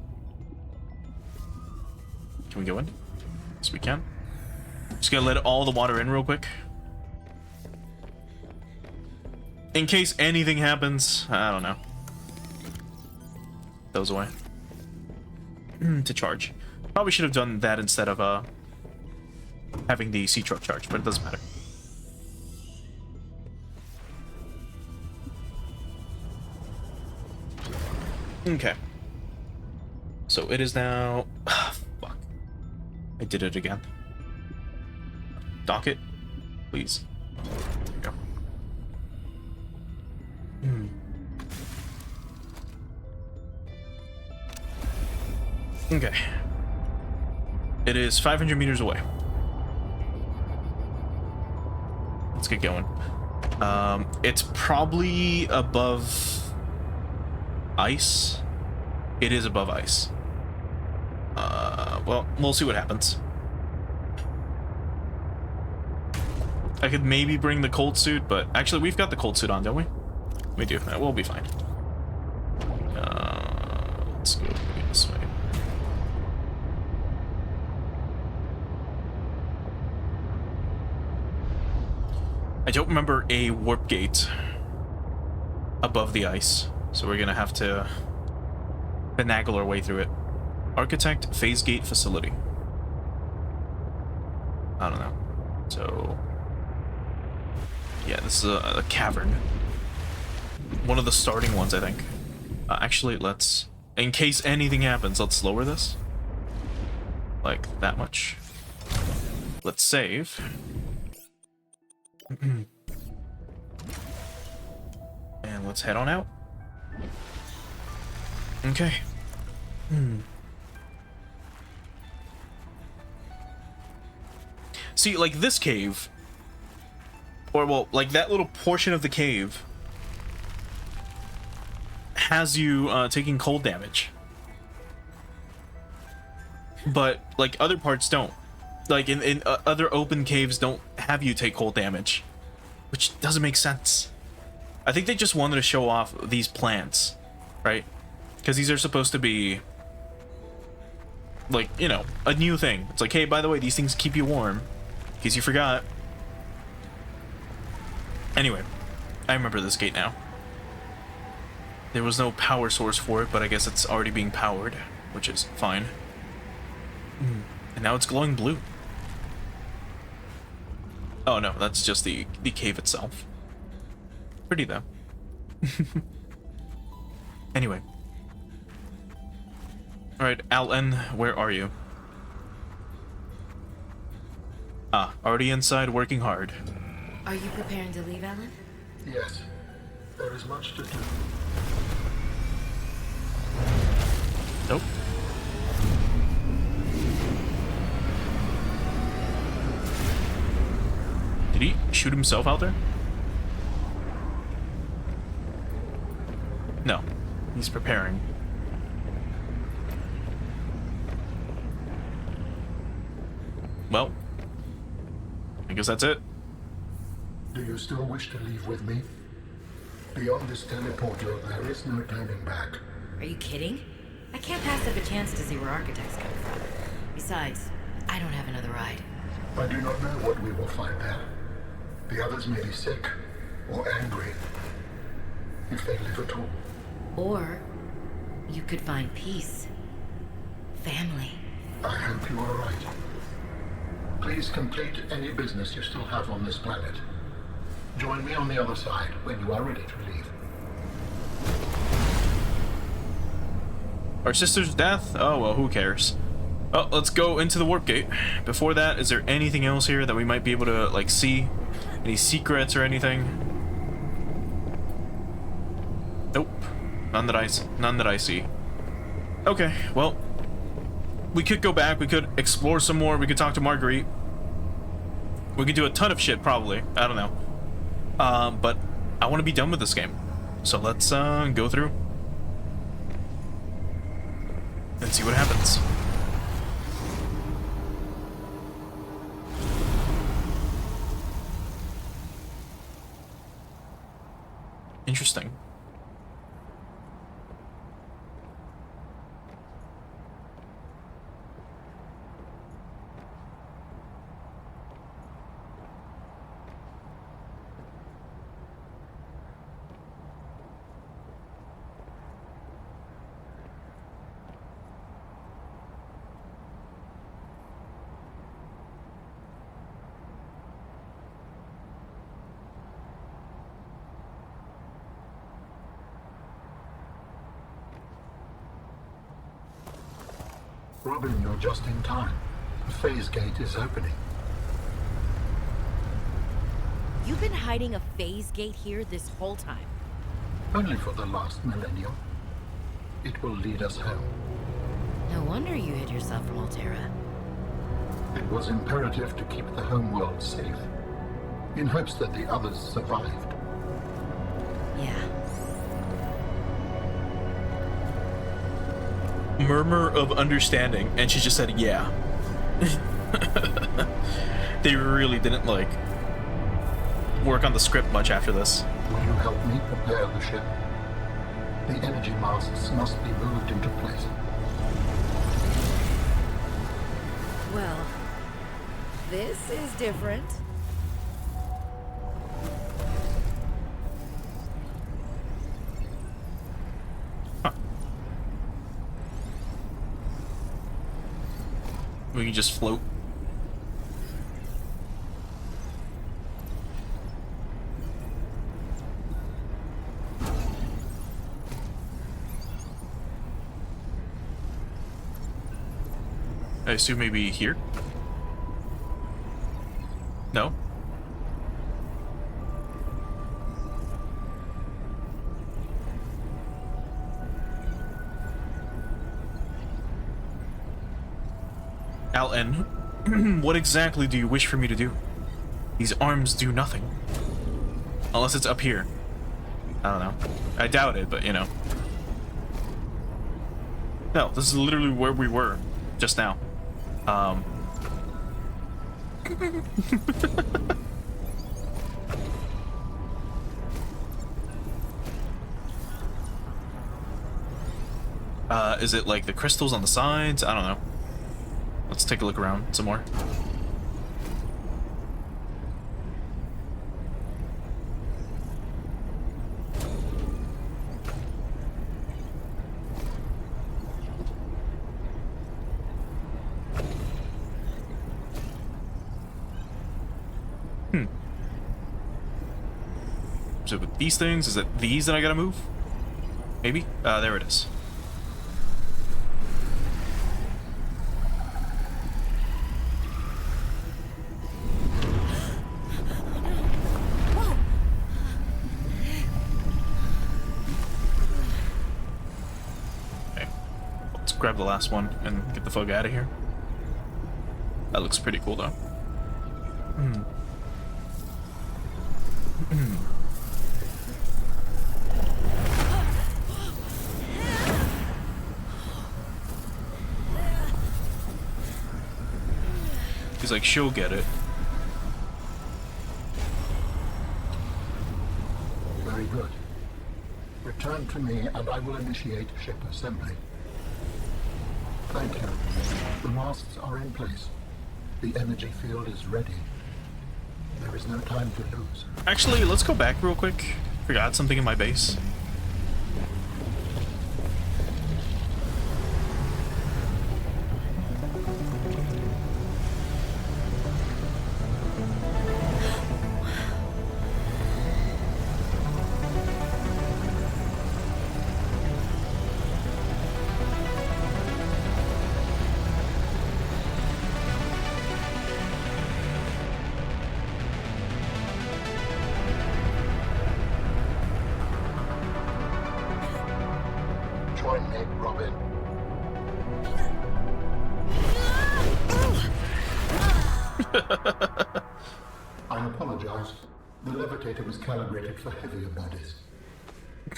can we go in? Yes, we can. Just gonna let all the water in real quick. In case anything happens, I don't know. Those away. To charge. Probably should have done that instead of having the sea truck charge, but it doesn't matter. Okay. So it is now... fuck. I did it again. Dock it, please. There you go. Okay. It is 500 meters away. Let's get going. It's probably above ice. it is above ice. Well, we'll see what happens. I could maybe bring the cold suit, but actually we've got the cold suit on, don't we? We do. We'll be fine. Let's go this way. I don't remember a warp gate above the ice, so we're gonna have to finagle our way through it. Architect phase gate facility. I don't know. So yeah, this is a cavern. One of the starting ones, I think. Actually, let's, in case anything happens, let's lower this. Like that much. Let's save. And let's head on out. Okay. See, like this cave, or well, like that little portion of the cave has you taking cold damage. But like other parts don't. Like in other open caves don't have you take cold damage, which doesn't make sense. I think they just wanted to show off these plants, right? Because these are supposed to be like, you know, a new thing. It's like, hey, by the way, these things keep you warm, in case you forgot. Anyway, I remember this gate now. There was no power source for it, but I guess it's already being powered, which is fine. And now it's glowing blue. Oh no, that's just the cave itself. Pretty though. Anyway. Alright, Alan, where are you? Ah, already inside, working hard. Are you preparing to leave, Alan? Yes. There is much to do. Nope. Did he shoot himself out there? No. He's preparing. Well, I guess that's it. Do you still wish to leave with me? Beyond this teleporter, there is no turning back. Are you kidding? I can't pass up a chance to see where architects come from. Besides, I don't have another ride. I do not know what we will find there. The others may be sick or angry, if they live at all. Or you could find peace. Family. I hope you are right. Please complete any business you still have on this planet. Join me on the other side when you are ready to leave. Our sister's death? Oh, well, who cares? Oh, let's go into the warp gate. Before that, is there anything else here that we might be able to, like, see? Any secrets or anything? Nope. None that I see. Okay, well, we could go back, we could explore some more, we could talk to Marguerite. We could do a ton of shit, probably. I don't know. But I want to be done with this game. So let's go through and see what happens. Interesting. Robin, you're just in time. The phase gate is opening. You've been hiding a phase gate here this whole time. Only for the last millennium. It will lead us home. No wonder you hid yourself from Altera. It was imperative to keep the homeworld safe, in hopes that the others survived. Yeah. murmur of understanding, and she just said, yeah. They really didn't, like, work on the script much after this. Will you help me prepare the ship? The energy masts must be moved into place. Well, this is different. We can just float. I assume maybe here? No? Alton, what exactly do you wish for me to do? These arms do nothing. Unless it's up here. I don't know. I doubt it, but you know. No, this is literally where we were just now. Is it like the crystals on the sides? I don't know. Let's take a look around some more. Is it with these things? Is it these that I gotta move? Maybe? There it is. Okay. Let's grab the last one and get the fuck out of here. That looks pretty cool though. He's like, she'll get it. Very good. Return to me and I will initiate ship assembly. Thank you. The masts are in place. The energy field is ready. There is no time to lose. Actually, let's go back real quick. Forgot something in my base. Join me, Robin. I apologize. The levitator was calibrated for heavier bodies.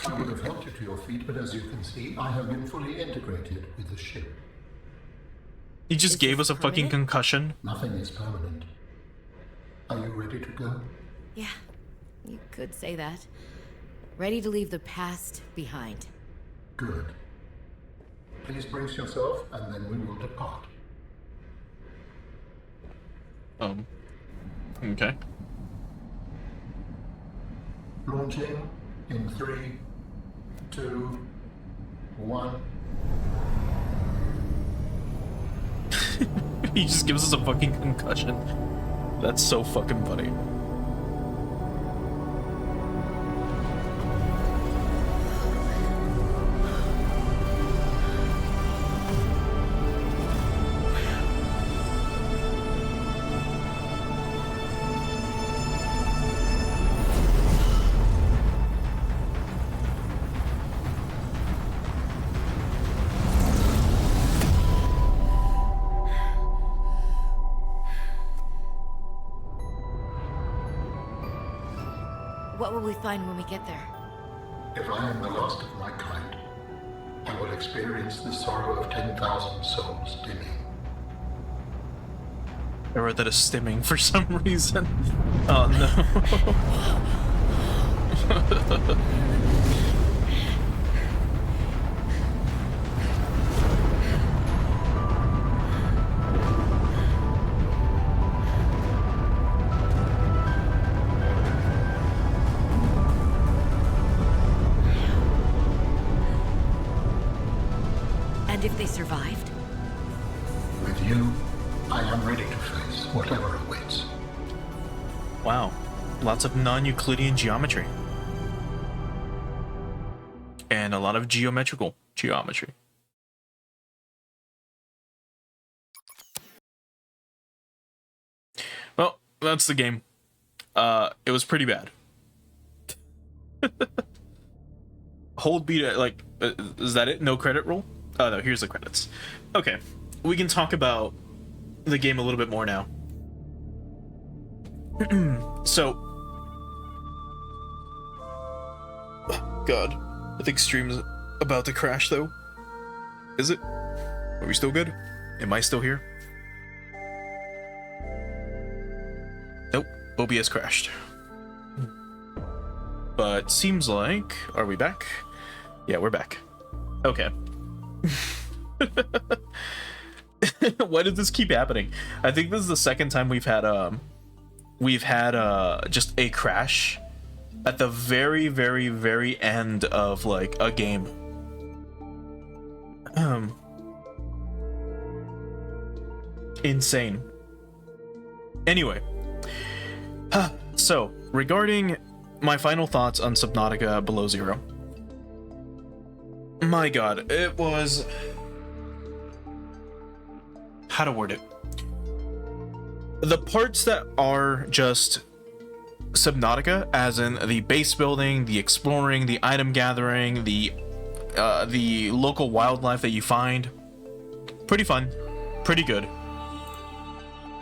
I would have helped you to your feet, but as you can see, I have been fully integrated with the ship. He just gave us a fucking concussion. Nothing is permanent. Are you ready to go? Yeah, you could say that. Ready to leave the past behind. Good. Please brace yourself, and then we will depart. Okay. Launching in 3, 2, 1. He just gives us a fucking concussion. That's so fucking funny. What will we find when we get there? If I am the last of my kind, I will experience the sorrow of 10,000 souls dimming. I wrote that as stimming for some reason. Oh no. And if they survived? With you, I am ready to face whatever awaits. Wow. Lots of non-Euclidean geometry. And a lot of geometrical geometry. Well, that's the game. It was pretty bad. Hold B to, like, is that it? No credit roll? Oh no, here's the credits. Okay, we can talk about the game a little bit more now. So, God, I think stream's about to crash though. Is it? Are we still good? Am I still here? Nope, OBS crashed. But seems like, are we back? Yeah, we're back. Okay. Why does this keep happening? I think this is the second time we've had just a crash at the very, very, very end of like a game. Insane. Anyway, so regarding my final thoughts on Subnautica Below Zero. My God, it was... How to word it? The parts that are just Subnautica, as in the base building, the exploring, the item gathering, the local wildlife that you find, pretty fun, pretty good.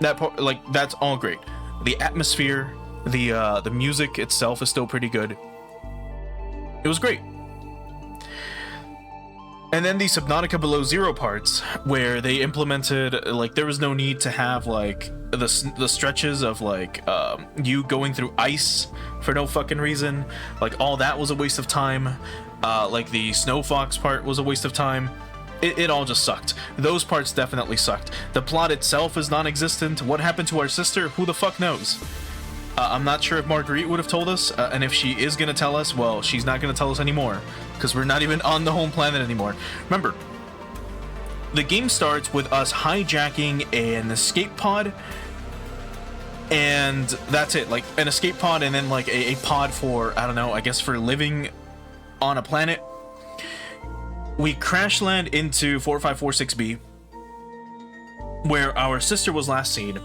That part, like, that's all great. The atmosphere, the music itself is still pretty good. It was great. And then the Subnautica Below Zero parts, where they implemented, like, there was no need to have, like, the stretches of, like, you going through ice for no fucking reason. Like, all that was a waste of time. Like, the Snow Fox part was a waste of time. It all just sucked. Those parts definitely sucked. The plot itself is non-existent. What happened to our sister? Who the fuck knows? I'm not sure if Marguerite would have told us, and if she is going to tell us, well, she's not going to tell us anymore, because we're not even on the home planet anymore. Remember, the game starts with us hijacking an escape pod, and that's it. Like, an escape pod, and then, like, a pod for, I don't know, I guess for living on a planet. We crash land into 4546B, where our sister was last seen,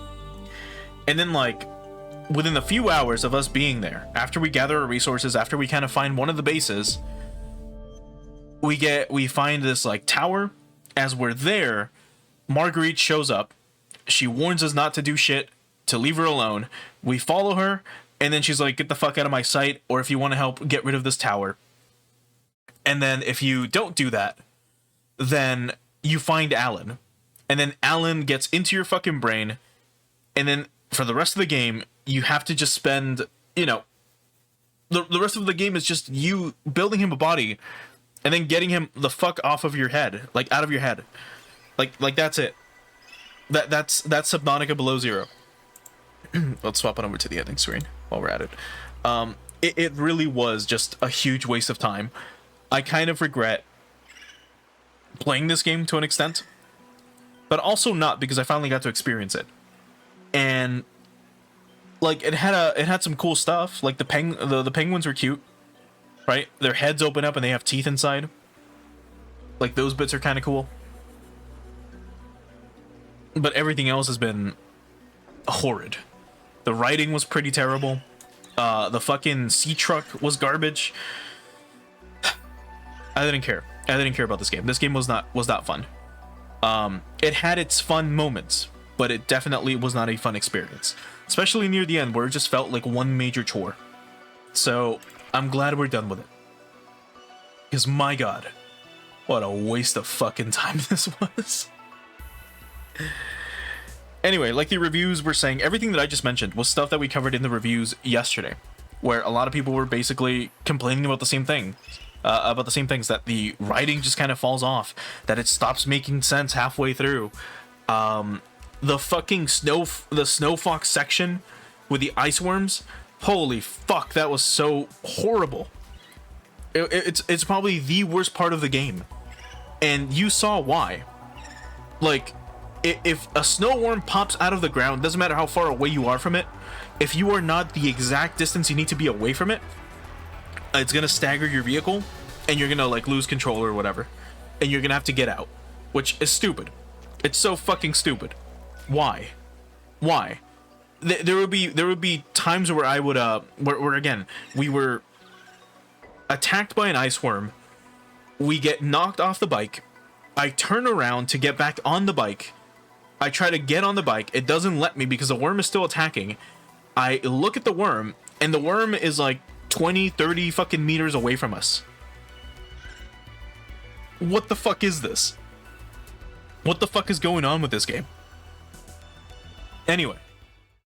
and then, like, within a few hours of us being there, after we gather our resources, after we kind of find one of the bases, we find this, like, tower. As we're there, Marguerite shows up. She warns us not to do shit, to leave her alone. We follow her, and then she's like, get the fuck out of my sight, or if you want to help, get rid of this tower. And then if you don't do that, then you find Alan. And then Alan gets into your fucking brain, and then for the rest of the game, you have to just spend, you know, the rest of the game is just you building him a body and then getting him the fuck off of your head, like out of your head. Like that's it. That's Subnautica Below Zero. Let's swap it over to the ending screen while we're at it. It really was just a huge waste of time. I kind of regret playing this game to an extent, but also not, because I finally got to experience it. And like it had some cool stuff. Like the penguins were cute, right? Their heads open up and they have teeth inside. Like those bits are kind of cool. But everything else has been horrid. The writing was pretty terrible. The fucking sea truck was garbage. I didn't care. I didn't care about this game. This game was not fun. It had its fun moments, but it definitely was not a fun experience. Especially near the end, where it just felt like one major chore. So, I'm glad we're done with it. Because my god, What a waste of fucking time this was. Anyway, like the reviews were saying, everything that I just mentioned was stuff that we covered in the reviews yesterday, where a lot of people were basically complaining about the same thing. About the same things, that the writing just kind of falls off, that it stops making sense halfway through. The fucking snow fox section with the ice worms, holy fuck, that was so horrible. It's probably the worst part of the game, and you saw why. Like, if a snow worm pops out of the ground, doesn't matter how far away you are from it, if you are not the exact distance you need to be away from it, it's gonna stagger your vehicle, and you're gonna like lose control or whatever, and you're gonna have to get out, which is stupid. It's so fucking stupid. Why? There would be times where I would where again we were attacked by an ice worm, we get knocked off the bike, I turn around to get back on the bike, I try to get on the bike, it doesn't let me because the worm is still attacking. I look at the worm, and the worm is like 20, 30 fucking meters away from us. What the fuck is this? What the fuck is going on with this game? Anyway,